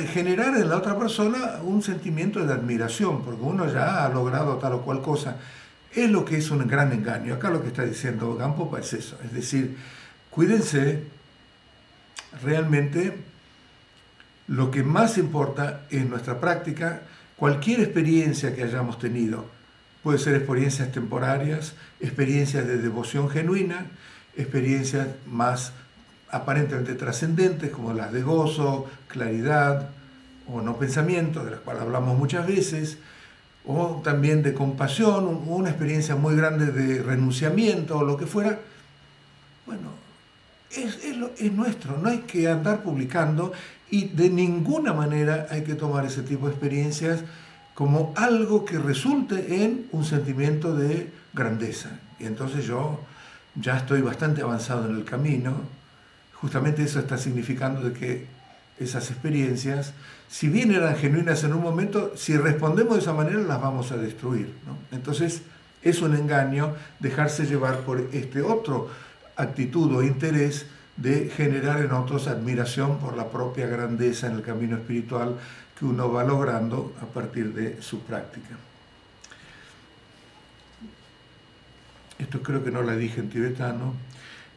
en la otra persona un sentimiento de admiración, porque uno ya ha logrado tal o cual cosa, es lo que es un gran engaño. Acá lo que está diciendo Gampopa es eso, es decir, cuídense, realmente lo que más importa es nuestra práctica. Cualquier experiencia que hayamos tenido, puede ser experiencias temporarias, experiencias de devoción genuina, experiencias más aparentemente trascendentes como las de gozo, claridad o no pensamiento, de las cuales hablamos muchas veces, o también de compasión, una experiencia muy grande de renunciamiento o lo que fuera. Bueno, es nuestro, no hay que andar publicando y de ninguna manera hay que tomar ese tipo de experiencias como algo que resulte en un sentimiento de grandeza. Y entonces yo ya estoy bastante avanzado en el camino. Justamente eso está significando de que esas experiencias, si bien eran genuinas en un momento, si respondemos de esa manera las vamos a destruir, ¿no? Entonces es un engaño dejarse llevar por este otro actitud o interés de generar en otros admiración por la propia grandeza en el camino espiritual que uno va logrando a partir de su práctica. Esto creo que no la dije en tibetano.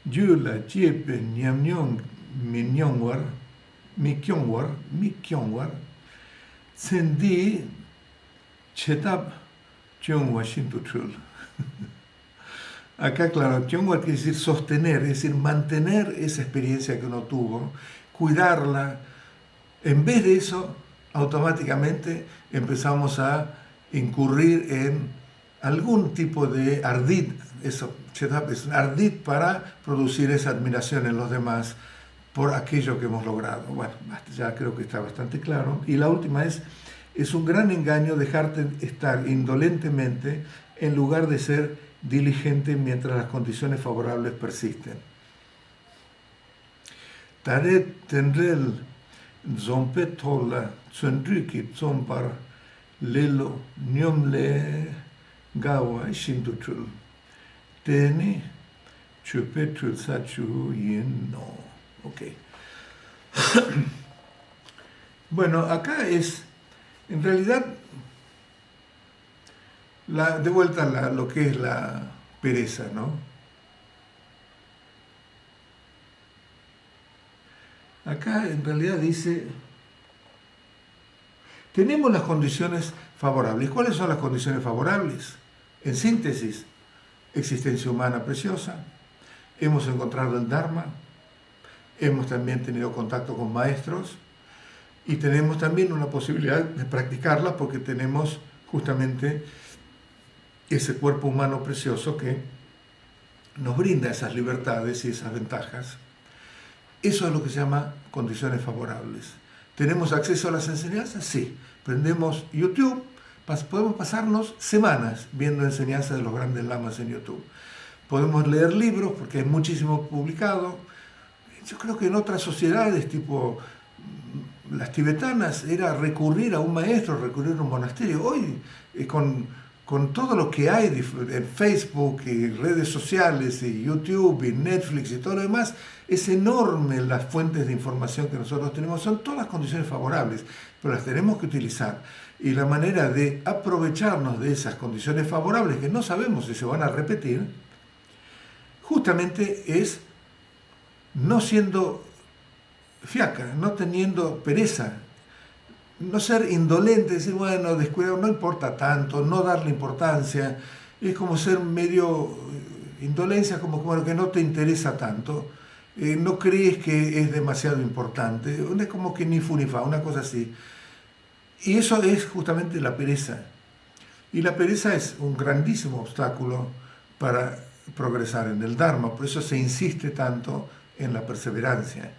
Yula, Jepe, Nyamnyong, Minyongwar, Mikyongwar, Tsendi, Chetap, Chongwa Shintuchul. Acá, claro, Kyongwa quiere decir sostener, es decir, mantener esa experiencia que uno tuvo, cuidarla. En vez de eso, automáticamente empezamos a incurrir en algún tipo de ardid, eso, es un ardid para producir esa admiración en los demás por aquello que hemos logrado. Bueno, ya creo que está bastante claro. Y la última es un gran engaño dejarte estar indolentemente en lugar de ser diligente mientras las condiciones favorables persisten. Taret tenrel zompet tola tsundruki tsompar lelo nyomle gawa shinduchul teni chupetul sachu yin no. Ok. Bueno, acá es en realidad de vuelta lo que es la pereza, ¿no? Acá en realidad dice, tenemos las condiciones favorables. ¿Cuáles son las condiciones favorables? En síntesis, existencia humana preciosa, hemos encontrado el Dharma, hemos también tenido contacto con maestros y tenemos también una posibilidad de practicarla porque tenemos justamente ese cuerpo humano precioso que nos brinda esas libertades y esas ventajas. Eso es lo que se llama condiciones favorables. ¿Tenemos acceso a las enseñanzas? Sí. Prendemos YouTube, podemos pasarnos semanas viendo enseñanzas de los grandes lamas en YouTube. Podemos leer libros porque hay muchísimo publicado. Yo creo que en otras sociedades, tipo las tibetanas, era recurrir a un maestro, recurrir a un monasterio. Hoy, con todo lo que hay en Facebook y redes sociales y YouTube y Netflix y todo lo demás, es enorme las fuentes de información que nosotros tenemos. Son todas condiciones favorables, pero las tenemos que utilizar. Y la manera de aprovecharnos de esas condiciones favorables, que no sabemos si se van a repetir, justamente es no siendo fiaca, no teniendo pereza, no ser indolente, decir, bueno, descuidado, no importa tanto, no darle importancia, es como ser medio indolencia, como bueno, que no te interesa tanto, no crees que es demasiado importante, es como que ni fu ni fa, una cosa así. Y eso es justamente la pereza. Y la pereza es un grandísimo obstáculo para progresar en el Dharma, por eso se insiste tanto en la perseverancia.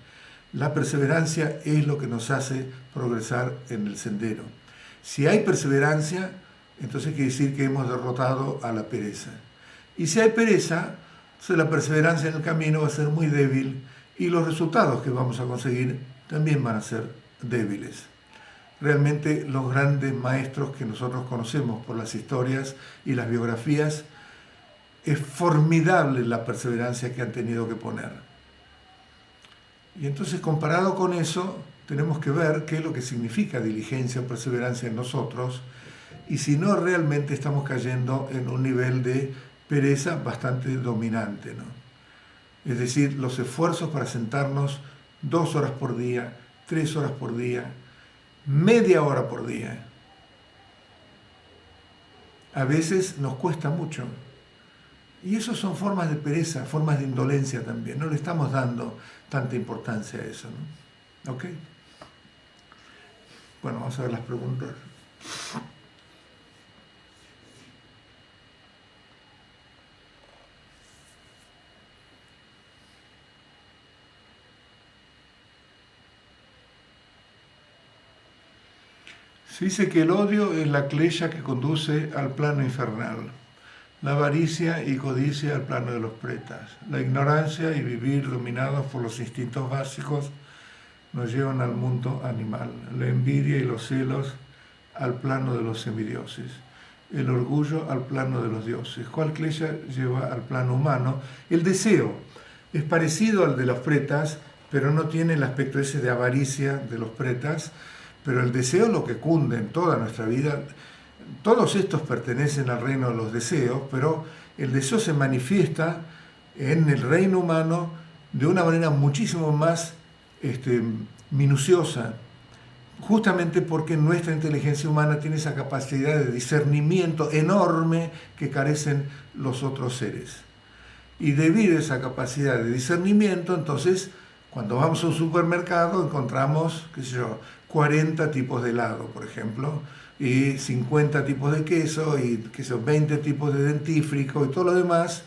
La perseverancia es lo que nos hace progresar en el sendero. Si hay perseverancia, entonces quiere decir que hemos derrotado a la pereza. Y si hay pereza, entonces la perseverancia en el camino va a ser muy débil y los resultados que vamos a conseguir también van a ser débiles. Realmente los grandes maestros que nosotros conocemos por las historias y las biografías, es formidable la perseverancia que han tenido que poner. Y entonces, comparado con eso, tenemos que ver qué es lo que significa diligencia o perseverancia en nosotros y si no realmente estamos cayendo en un nivel de pereza bastante dominante, ¿no? Es decir, los esfuerzos para sentarnos 2 horas por día, 3 horas por día, media hora por día, a veces nos cuesta mucho. Y eso son formas de pereza, formas de indolencia también. No le estamos dando tanta importancia a eso, ¿no? ¿Ok? Bueno, vamos a ver las preguntas. Se dice que el odio es la clecha que conduce al plano infernal. La avaricia y codicia al plano de los pretas. La ignorancia y vivir dominados por los instintos básicos nos llevan al mundo animal. La envidia y los celos al plano de los semidioses. El orgullo al plano de los dioses. ¿Cuál klesha lleva al plano humano? El deseo. Es parecido al de los pretas, pero no tiene el aspecto ese de avaricia de los pretas. Pero el deseo es lo que cunde en toda nuestra vida. Todos estos pertenecen al reino de los deseos, pero el deseo se manifiesta en el reino humano de una manera muchísimo más minuciosa, justamente porque nuestra inteligencia humana tiene esa capacidad de discernimiento enorme que carecen los otros seres. Y debido a esa capacidad de discernimiento, entonces, cuando vamos a un supermercado encontramos, qué sé yo, 40 tipos de helado, por ejemplo, y 50 tipos de queso, y 20 tipos de dentífrico y todo lo demás,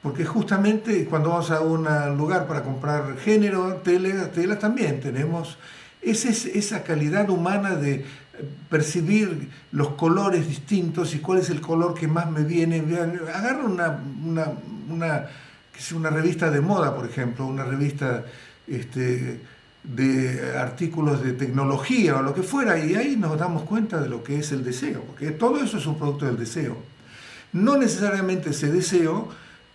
porque justamente cuando vamos a un lugar para comprar género, telas también tenemos esa calidad humana de percibir los colores distintos y cuál es el color que más me viene. Agarra una revista de moda, por ejemplo, una revista de artículos de tecnología o lo que fuera, y ahí nos damos cuenta de lo que es el deseo, porque todo eso es un producto del deseo. No necesariamente ese deseo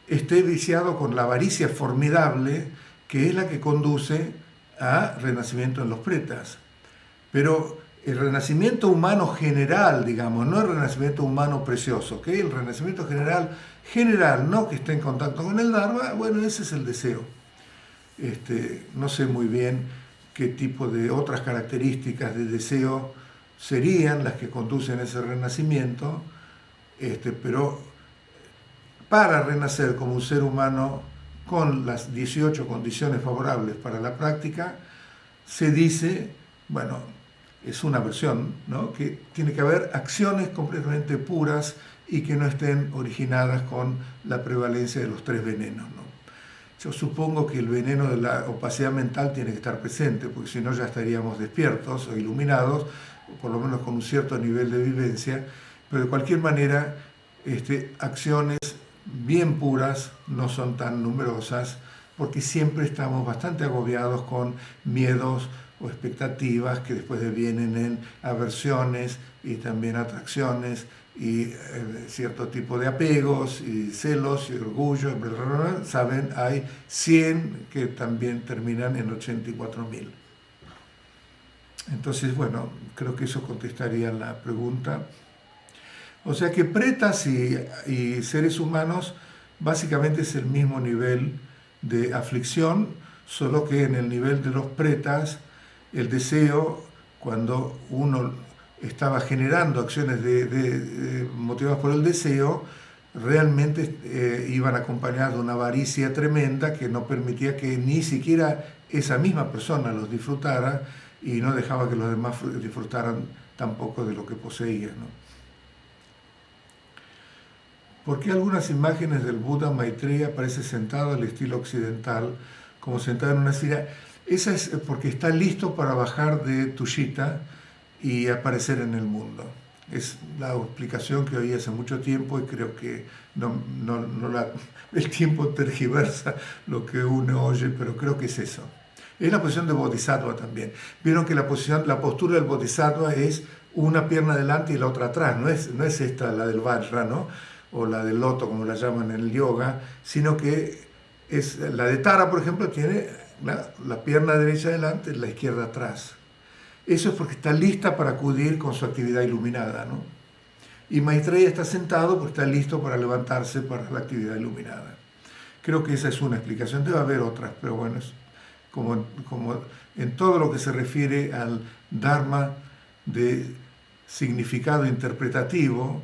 esté viciado con la avaricia formidable, que es la que conduce a renacimiento en los pretas. Pero el renacimiento humano general, digamos, no el renacimiento humano precioso, ¿okay? El renacimiento general, no que esté en contacto con el Dharma, bueno, ese es el deseo. No sé muy bien qué tipo de otras características de deseo serían las que conducen a ese renacimiento, pero para renacer como un ser humano con las 18 condiciones favorables para la práctica, se dice, bueno, es una versión, ¿no?, que tiene que haber acciones completamente puras y que no estén originadas con la prevalencia de los 3 venenos, ¿no? Yo supongo que el veneno de la opacidad mental tiene que estar presente, porque si no ya estaríamos despiertos o iluminados, o por lo menos con un cierto nivel de vivencia, pero de cualquier manera, acciones bien puras no son tan numerosas, porque siempre estamos bastante agobiados con miedos o expectativas que después devienen en aversiones y también atracciones y cierto tipo de apegos y celos y orgullo, saben, hay 100 que también terminan en 84.000. Entonces, bueno, creo que eso contestaría la pregunta. O sea que pretas y seres humanos básicamente es el mismo nivel de aflicción, solo que en el nivel de los pretas, el deseo, cuando uno estaba generando acciones motivadas por el deseo, realmente iban acompañadas de una avaricia tremenda que no permitía que ni siquiera esa misma persona los disfrutara y no dejaba que los demás disfrutaran tampoco de lo que poseía, ¿no? ¿Por qué algunas imágenes del Buda Maitreya aparece sentado al estilo occidental, como sentado en una silla? Esa es porque está listo para bajar de Tushita y aparecer en el mundo. Es la explicación que oí hace mucho tiempo y creo que el tiempo tergiversa lo que uno oye, pero creo que es eso. Es la posición de Bodhisattva también. Vieron que la postura del Bodhisattva es una pierna adelante y la otra atrás, no es esta la del Vajra, ¿no? O la del loto, como la llaman en el yoga, sino que es la de Tara, por ejemplo, tiene la pierna derecha adelante y la izquierda atrás. Eso es porque está lista para acudir con su actividad iluminada, ¿no? Y Maitreya está sentado porque está listo para levantarse para la actividad iluminada. Creo que esa es una explicación, debe haber otras, pero bueno, es como en todo lo que se refiere al Dharma de significado interpretativo,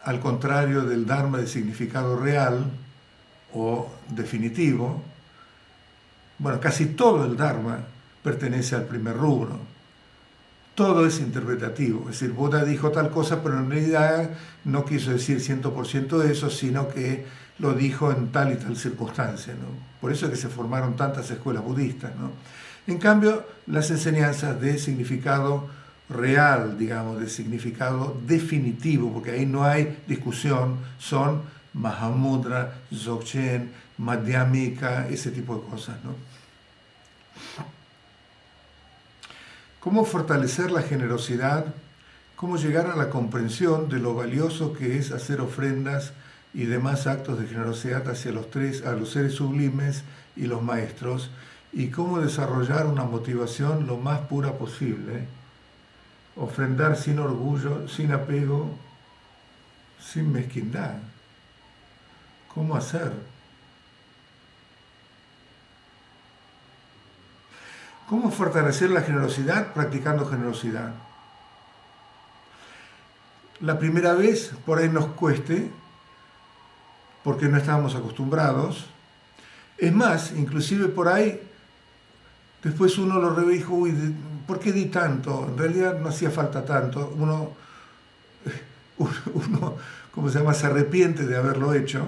al contrario del Dharma de significado real o definitivo, bueno, casi todo el Dharma pertenece al primer rubro. Todo es interpretativo. Es decir, Buda dijo tal cosa, pero en realidad no quiso decir 100% eso, sino que lo dijo en tal y tal circunstancia, ¿no? Por eso es que se formaron tantas escuelas budistas, ¿no? En cambio, las enseñanzas de significado real, digamos, de significado definitivo, porque ahí no hay discusión, son Mahamudra, Dzogchen, Madhyamika, ese tipo de cosas, ¿no? ¿Cómo fortalecer la generosidad? ¿Cómo llegar a la comprensión de lo valioso que es hacer ofrendas y demás actos de generosidad hacia a los seres sublimes y los maestros? ¿Y cómo desarrollar una motivación lo más pura posible? Ofrendar sin orgullo, sin apego, sin mezquindad. ¿Cómo hacer? ¿Cómo fortalecer la generosidad? Practicando generosidad. La primera vez por ahí nos cueste, porque no estábamos acostumbrados. Es más, inclusive por ahí, después uno lo revé y dijo, uy, ¿por qué di tanto? En realidad no hacía falta tanto. Uno ¿cómo se llama?, se arrepiente de haberlo hecho.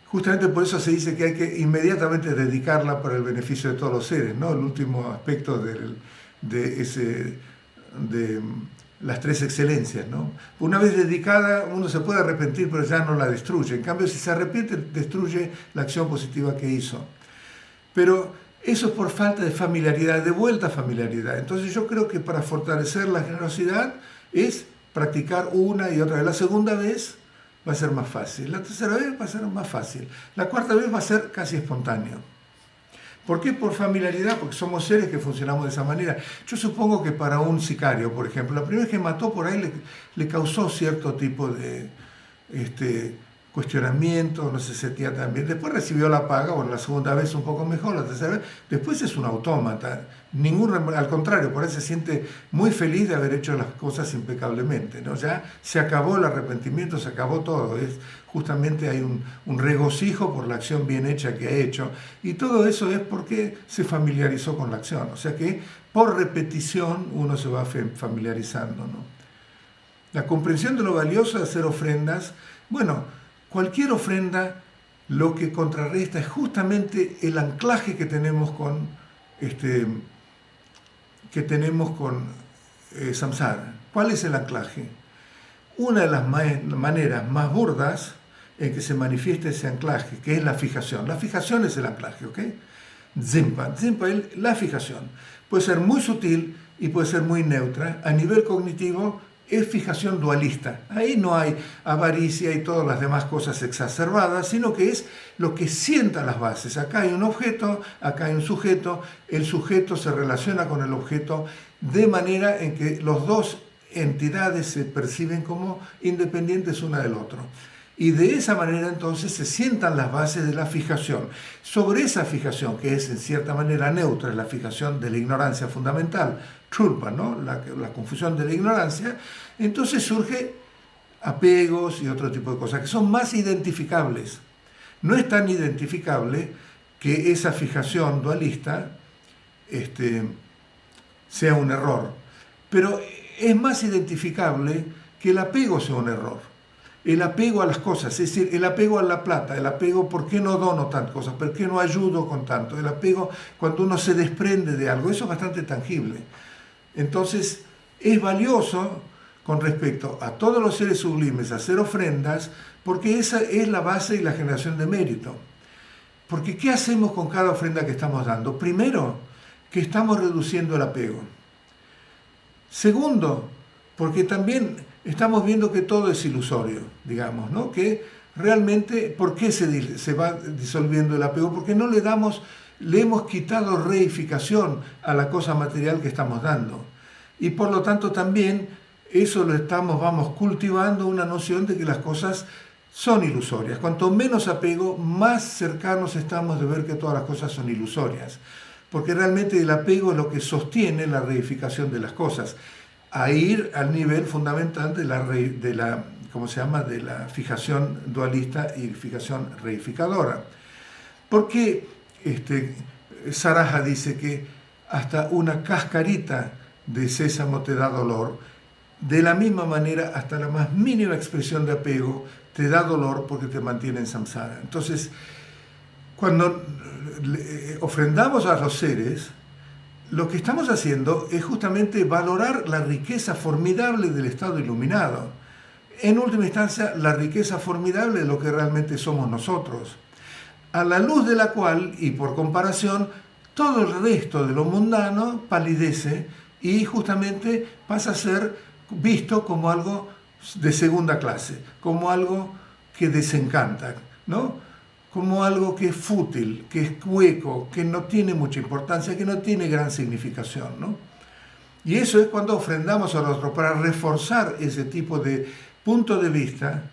Justamente por eso se dice que hay que inmediatamente dedicarla para el beneficio de todos los seres, ¿no? El último aspecto de las tres excelencias, ¿no? Una vez dedicada, uno se puede arrepentir, pero ya no la destruye. En cambio, si se arrepiente, destruye la acción positiva que hizo. Pero eso es por falta de familiaridad, de vuelta a familiaridad. Entonces yo creo que para fortalecer la generosidad es practicar una y otra vez. La segunda vez va a ser más fácil, la tercera vez va a ser más fácil, la cuarta vez va a ser casi espontáneo. ¿Por qué? Por familiaridad, porque somos seres que funcionamos de esa manera. Yo supongo que para un sicario, por ejemplo, la primera vez que mató por ahí le causó cierto tipo de cuestionamiento, no se sentía tan bien. Después recibió la paga, bueno, la segunda vez un poco mejor, la tercera vez, después es un autómata. Al contrario, por ahí se siente muy feliz de haber hecho las cosas impecablemente, ¿no? Ya se acabó el arrepentimiento, se acabó todo. Justamente hay un regocijo por la acción bien hecha que ha hecho, y todo eso es porque se familiarizó con la acción. O sea que por repetición uno se va familiarizando, ¿no? La comprensión de lo valioso de hacer ofrendas, bueno, cualquier ofrenda lo que contrarresta es justamente el anclaje que tenemos con samsara. ¿Cuál es el anclaje? Una de las maneras más burdas en que se manifiesta ese anclaje, que es la fijación. La fijación es el anclaje, ¿ok? Dzimpa es la fijación. Puede ser muy sutil y puede ser muy neutra. A nivel cognitivo es fijación dualista. Ahí no hay avaricia y todas las demás cosas exacerbadas, sino que es lo que sienta las bases. Acá hay un objeto, acá hay un sujeto, el sujeto se relaciona con el objeto de manera en que los dos entidades se perciben como independientes una del otro. Y de esa manera entonces se sientan las bases de la fijación. Sobre esa fijación, que es en cierta manera neutra, la fijación de la ignorancia fundamental, Trulpa, ¿no? La confusión de la ignorancia, entonces surge apegos y otro tipo de cosas que son más identificables. No es tan identificable que esa fijación dualista sea un error, pero es más identificable que el apego sea un error. El apego a las cosas, es decir, el apego a la plata, el apego, ¿por qué no dono tantas cosas? ¿Por qué no ayudo con tanto? El apego cuando uno se desprende de algo, eso es bastante tangible. Entonces, es valioso con respecto a todos los seres sublimes hacer ofrendas, porque esa es la base y la generación de mérito. Porque ¿qué hacemos con cada ofrenda que estamos dando? Primero, que estamos reduciendo el apego. Segundo, porque también estamos viendo que todo es ilusorio, digamos, ¿no? Que realmente, ¿por qué se va disolviendo el apego? Porque no le hemos quitado reificación a la cosa material que estamos dando. Y por lo tanto también eso vamos cultivando una noción de que las cosas son ilusorias. Cuanto menos apego, más cercanos estamos de ver que todas las cosas son ilusorias. Porque realmente el apego es lo que sostiene la reificación de las cosas, a ir al nivel fundamental de la fijación dualista y fijación reificadora. Porque Saraja dice que hasta una cascarita de sésamo te da dolor, de la misma manera hasta la más mínima expresión de apego te da dolor porque te mantiene en samsara. Entonces, cuando ofrendamos a los seres, lo que estamos haciendo es justamente valorar la riqueza formidable del estado iluminado. En última instancia, la riqueza formidable de lo que realmente somos nosotros, a la luz de la cual, y por comparación, todo el resto de lo mundano palidece y justamente pasa a ser visto como algo de segunda clase, como algo que desencanta, ¿no? Como algo que es fútil, que es hueco, que no tiene mucha importancia, que no tiene gran significación, ¿no? Y eso es cuando ofrendamos al otro, para reforzar ese tipo de punto de vista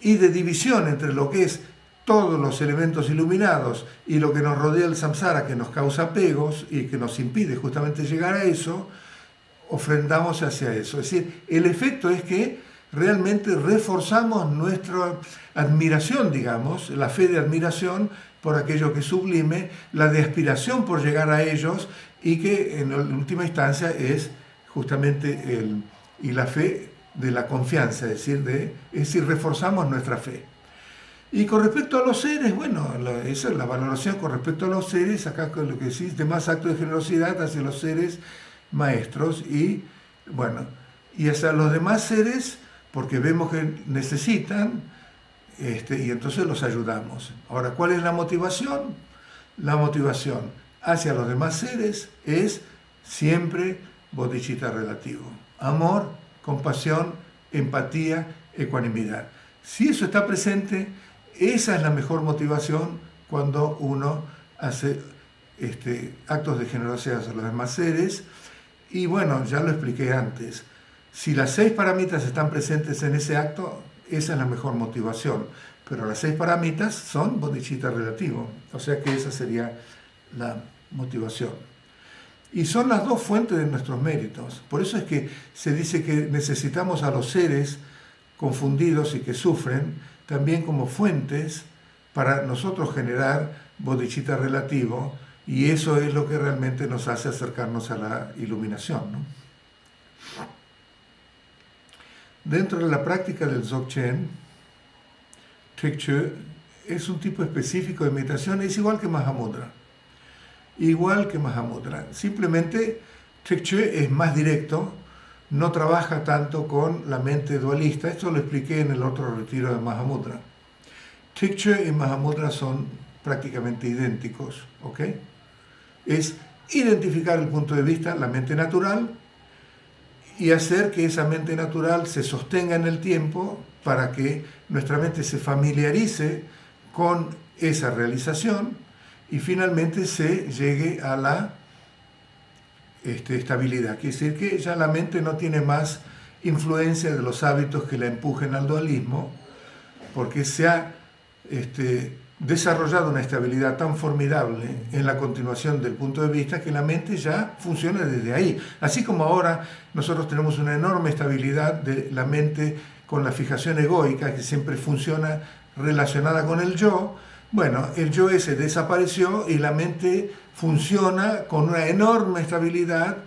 y de división entre lo que es todos los elementos iluminados y lo que nos rodea el samsara, que nos causa apegos y que nos impide justamente llegar a eso. Ofrendamos hacia eso. Es decir, el efecto es que realmente reforzamos nuestra admiración, digamos, la fe de admiración por aquello que es sublime, la de aspiración por llegar a ellos, y que en última instancia es justamente y la fe de la confianza, es decir, reforzamos nuestra fe. Y con respecto a los seres, bueno, esa es la valoración con respecto a los seres, acá con lo que decís, de más acto de generosidad hacia los seres maestros y, bueno, y hacia los demás seres, porque vemos que necesitan, y entonces los ayudamos. Ahora, ¿cuál es la motivación? La motivación hacia los demás seres es siempre bodhicitta relativo. Amor, compasión, empatía, ecuanimidad. Si eso está presente, esa es la mejor motivación cuando uno hace actos de generosidad hacia los demás seres. Y bueno, ya lo expliqué antes. Si las 6 paramitas están presentes en ese acto, esa es la mejor motivación. Pero las 6 paramitas son bodhicitta relativo. O sea que esa sería la motivación. Y son las dos fuentes de nuestros méritos. Por eso es que se dice que necesitamos a los seres confundidos y que sufren también como fuentes para nosotros generar bodhicitta relativo. Y eso es lo que realmente nos hace acercarnos a la iluminación, ¿no? Dentro de la práctica del Dzogchen, Trekchö es un tipo específico de meditación, es igual que Mahamudra. Igual que Mahamudra. Simplemente Trekchö es más directo, no trabaja tanto con la mente dualista. Esto lo expliqué en el otro retiro de Mahamudra. Trekchö y Mahamudra son prácticamente idénticos, ¿ok? Es identificar el punto de vista, la mente natural, y hacer que esa mente natural se sostenga en el tiempo para que nuestra mente se familiarice con esa realización y finalmente se llegue a la estabilidad. Quiere decir que ya la mente no tiene más influencia de los hábitos que la empujen al dualismo, porque se ha desarrollado una estabilidad tan formidable en la continuación del punto de vista que la mente ya funciona desde ahí. Así como ahora nosotros tenemos una enorme estabilidad de la mente con la fijación egoica que siempre funciona relacionada con el yo, bueno, el yo ese desapareció y la mente funciona con una enorme estabilidad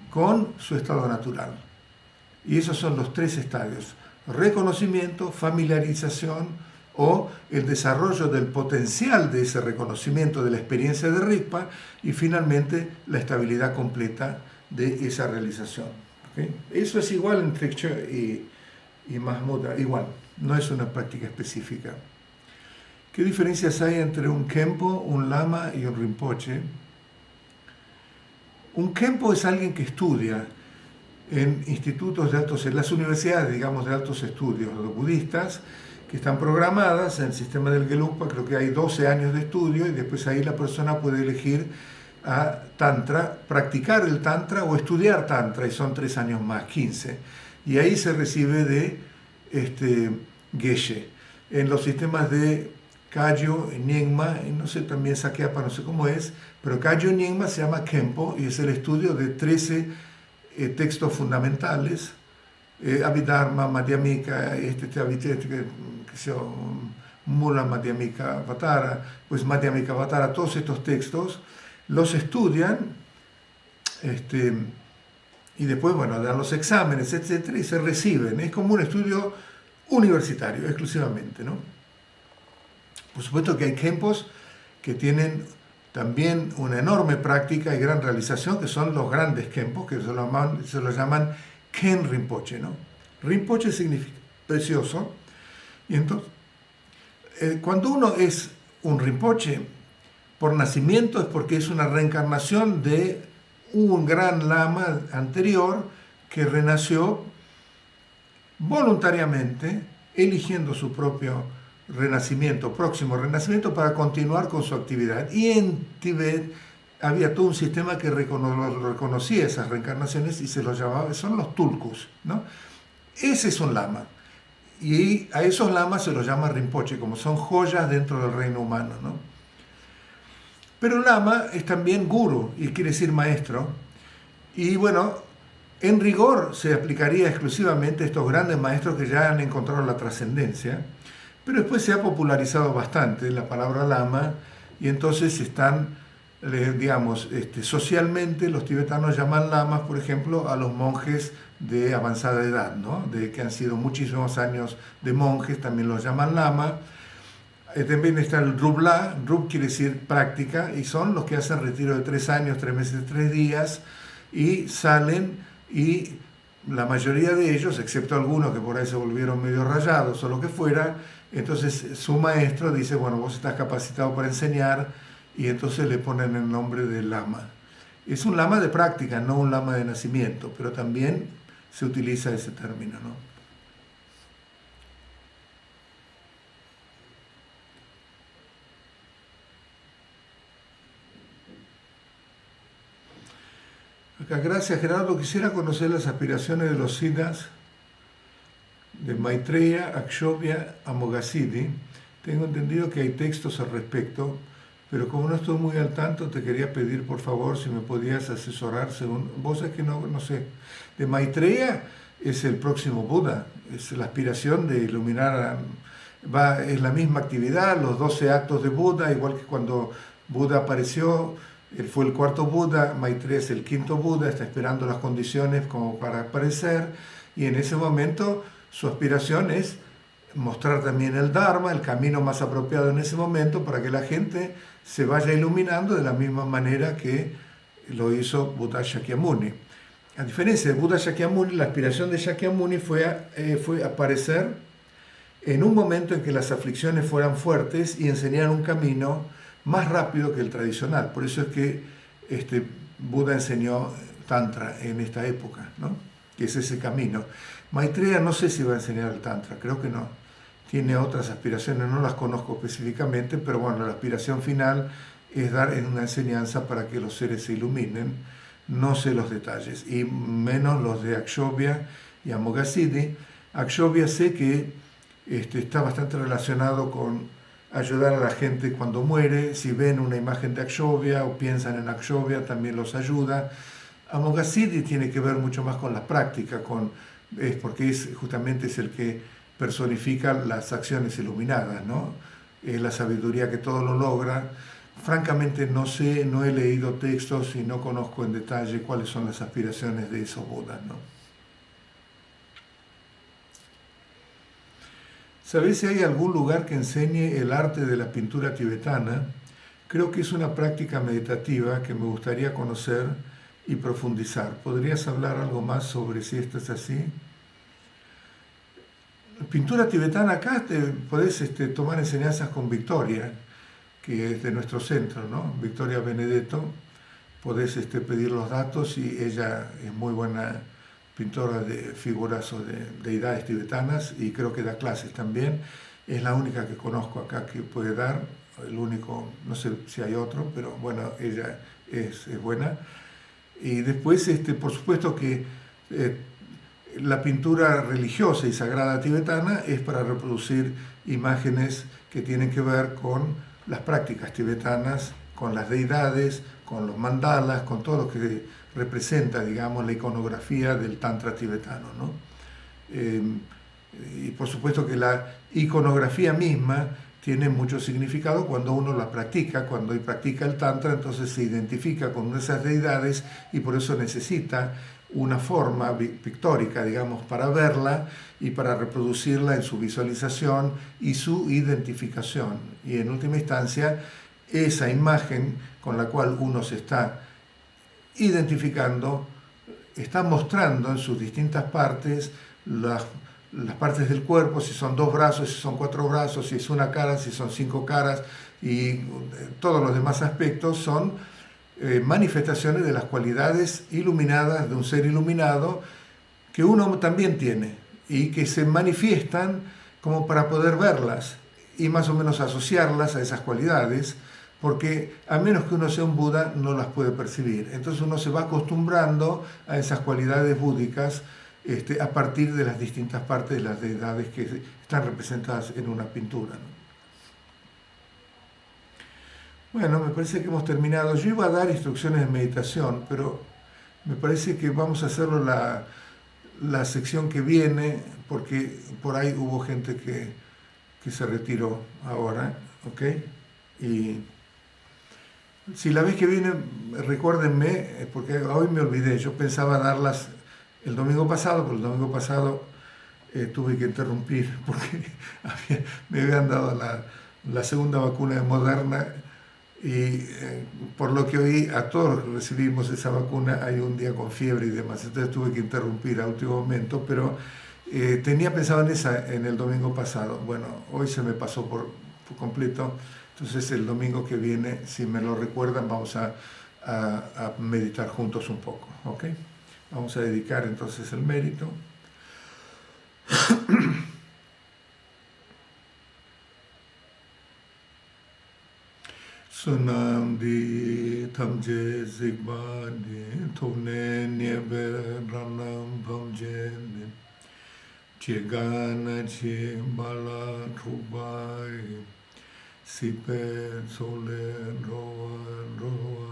con su estado natural. Y esos son los tres estadios: reconocimiento, familiarización o el desarrollo del potencial de ese reconocimiento de la experiencia de Rigpa, y finalmente la estabilidad completa de esa realización. ¿Okay? Eso es igual en Trekchö y Mahmud, igual, no es una práctica específica. ¿Qué diferencias hay entre un Khenpo, un Lama y un Rinpoche? Un Khenpo es alguien que estudia en institutos de altos, en las universidades, digamos, de altos estudios, los budistas, que están programadas en el sistema del Gelugpa. Creo que hay 12 años de estudio y después ahí la persona puede elegir a Tantra, practicar el Tantra o estudiar Tantra, y son 3 años más, 15. Y ahí se recibe de Geshe. En los sistemas de Kagyu, Nyingma, y no sé, también Sakyapa, no sé cómo es, pero Kagyu Nyingma se llama Khenpo y es el estudio de 13 textos fundamentales, Abhidharma, Madhyamika, Mula Madhyamika Avatara, pues Madhyamika Avatara, todos estos textos los estudian y después, bueno, dan los exámenes, etcétera, y se reciben. Es como un estudio universitario, exclusivamente, ¿no? Por supuesto que hay Khenpos que tienen también una enorme práctica y gran realización, que son los grandes Khenpos, que se los llaman Khen Rinpoche, ¿no? Rinpoche significa precioso, y entonces, cuando uno es un Rinpoche por nacimiento, es porque es una reencarnación de un gran lama anterior que renació voluntariamente, eligiendo su propio renacimiento, próximo renacimiento, para continuar con su actividad. Y en Tibet había todo un sistema que reconocía esas reencarnaciones y se los llamaba, son los tulkus, ¿no? Ese es un lama. Y a esos lamas se los llama Rinpoche, como son joyas dentro del reino humano, ¿no? Pero lama es también guru, y quiere decir maestro. Y bueno, en rigor se aplicaría exclusivamente a estos grandes maestros que ya han encontrado la trascendencia, pero después se ha popularizado bastante la palabra lama, y entonces están, digamos, socialmente los tibetanos llaman lamas, por ejemplo, a los monjes de avanzada edad, ¿no? De que han sido muchísimos años de monjes, también los llaman lama. También está el Rubla, Rub quiere decir práctica, y son los que hacen retiro de 3 años, 3 meses, 3 días, y salen, y la mayoría de ellos, excepto algunos que por ahí se volvieron medio rayados o lo que fuera, entonces su maestro dice, bueno, vos estás capacitado para enseñar, y entonces le ponen el nombre de lama. Es un lama de práctica, no un lama de nacimiento, pero también se utiliza ese término, ¿no? Acá, gracias Gerardo, quisiera conocer las aspiraciones de los siddhas de Maitreya, Akshobhya, Amoghasiddhi. Tengo entendido que hay textos al respecto, pero como no estoy muy al tanto, te quería pedir por favor si me podías asesorar según... Vos es que no sé. De Maitreya es el próximo Buda, es la aspiración de iluminar, es la misma actividad, los 12 actos de Buda, igual que cuando Buda apareció. Él fue el 4.º Buda, Maitreya es el 5.º Buda, está esperando las condiciones como para aparecer, y en ese momento su aspiración es mostrar también el Dharma, el camino más apropiado en ese momento, para que la gente se vaya iluminando de la misma manera que lo hizo Buddha Shakyamuni. A diferencia de Buddha Shakyamuni, la aspiración de Shakyamuni fue aparecer en un momento en que las aflicciones fueran fuertes y enseñar un camino más rápido que el tradicional. Por eso es que Buda enseñó Tantra en esta época, ¿no? Que es ese camino. Maitreya no sé si va a enseñar el Tantra, creo que no. Tiene otras aspiraciones, no las conozco específicamente, pero bueno, la aspiración final es dar una enseñanza para que los seres se iluminen. No sé los detalles, y menos los de Akshobhya y Amoghasiddhi. Akshobhya sé que está bastante relacionado con ayudar a la gente cuando muere. Si ven una imagen de Akshobhya o piensan en Akshobhya, también los ayuda. Amoghasiddhi tiene que ver mucho más con la práctica, porque justamente es el que personifica las acciones iluminadas, ¿no? Es la sabiduría que todo lo logra. Francamente no sé, no he leído textos y no conozco en detalle cuáles son las aspiraciones de esos Budas, ¿no? ¿Sabéis si hay algún lugar que enseñe el arte de la pintura tibetana? Creo que es una práctica meditativa que me gustaría conocer y profundizar. ¿Podrías hablar algo más sobre si esto es así? Pintura tibetana, acá podés tomar enseñanzas con Victoria, que es de nuestro centro, ¿no? Victoria Benedetto. Podés pedir los datos y ella es muy buena pintora de figuras o de deidades tibetanas y creo que da clases también. Es la única que conozco acá que puede dar, el único, no sé si hay otro, pero bueno, ella es buena. Y después, por supuesto que la pintura religiosa y sagrada tibetana es para reproducir imágenes que tienen que ver con las prácticas tibetanas, con las deidades, con los mandalas, con todo lo que representa, digamos, la iconografía del Tantra tibetano, ¿no? Y por supuesto que la iconografía misma tiene mucho significado cuando uno la practica, cuando practica el Tantra, entonces se identifica con esas deidades y por eso necesita una forma pictórica, digamos, para verla y para reproducirla en su visualización y su identificación. Y en última instancia, esa imagen con la cual uno se está identificando, está mostrando en sus distintas partes las partes del cuerpo, si son 2 brazos, si son 4 brazos, si es una cara, si son 5 caras, y todos los demás aspectos son manifestaciones de las cualidades iluminadas de un ser iluminado que uno también tiene y que se manifiestan como para poder verlas y más o menos asociarlas a esas cualidades, porque a menos que uno sea un Buda no las puede percibir. Entonces uno se va acostumbrando a esas cualidades búdicas a partir de las distintas partes de las deidades que están representadas en una pintura, ¿no? Bueno, me parece que hemos terminado. Yo iba a dar instrucciones de meditación, pero me parece que vamos a hacerlo la sección que viene, porque por ahí hubo gente que se retiró ahora, ¿ok? Y si la vez que viene, recuérdenme, porque hoy me olvidé, yo pensaba darlas el domingo pasado, pero el domingo pasado tuve que interrumpir porque me habían dado la segunda vacuna de Moderna y por lo que oí, a todos los que recibimos esa vacuna hay un día con fiebre y demás, entonces tuve que interrumpir a último momento, pero tenía pensado en esa en el domingo pasado. Bueno, hoy se me pasó por completo, entonces el domingo que viene, si me lo recuerdan, vamos a meditar juntos un poco, ¿ok? Vamos a dedicar entonces el mérito. Sunamdi tamje zigbani tovne niebe ranam bhamjene chegana che bala trubai sipe sole roa jo.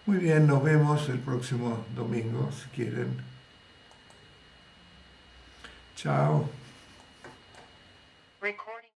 Muy bien, nos vemos el próximo domingo, si quieren. Chao. Recording.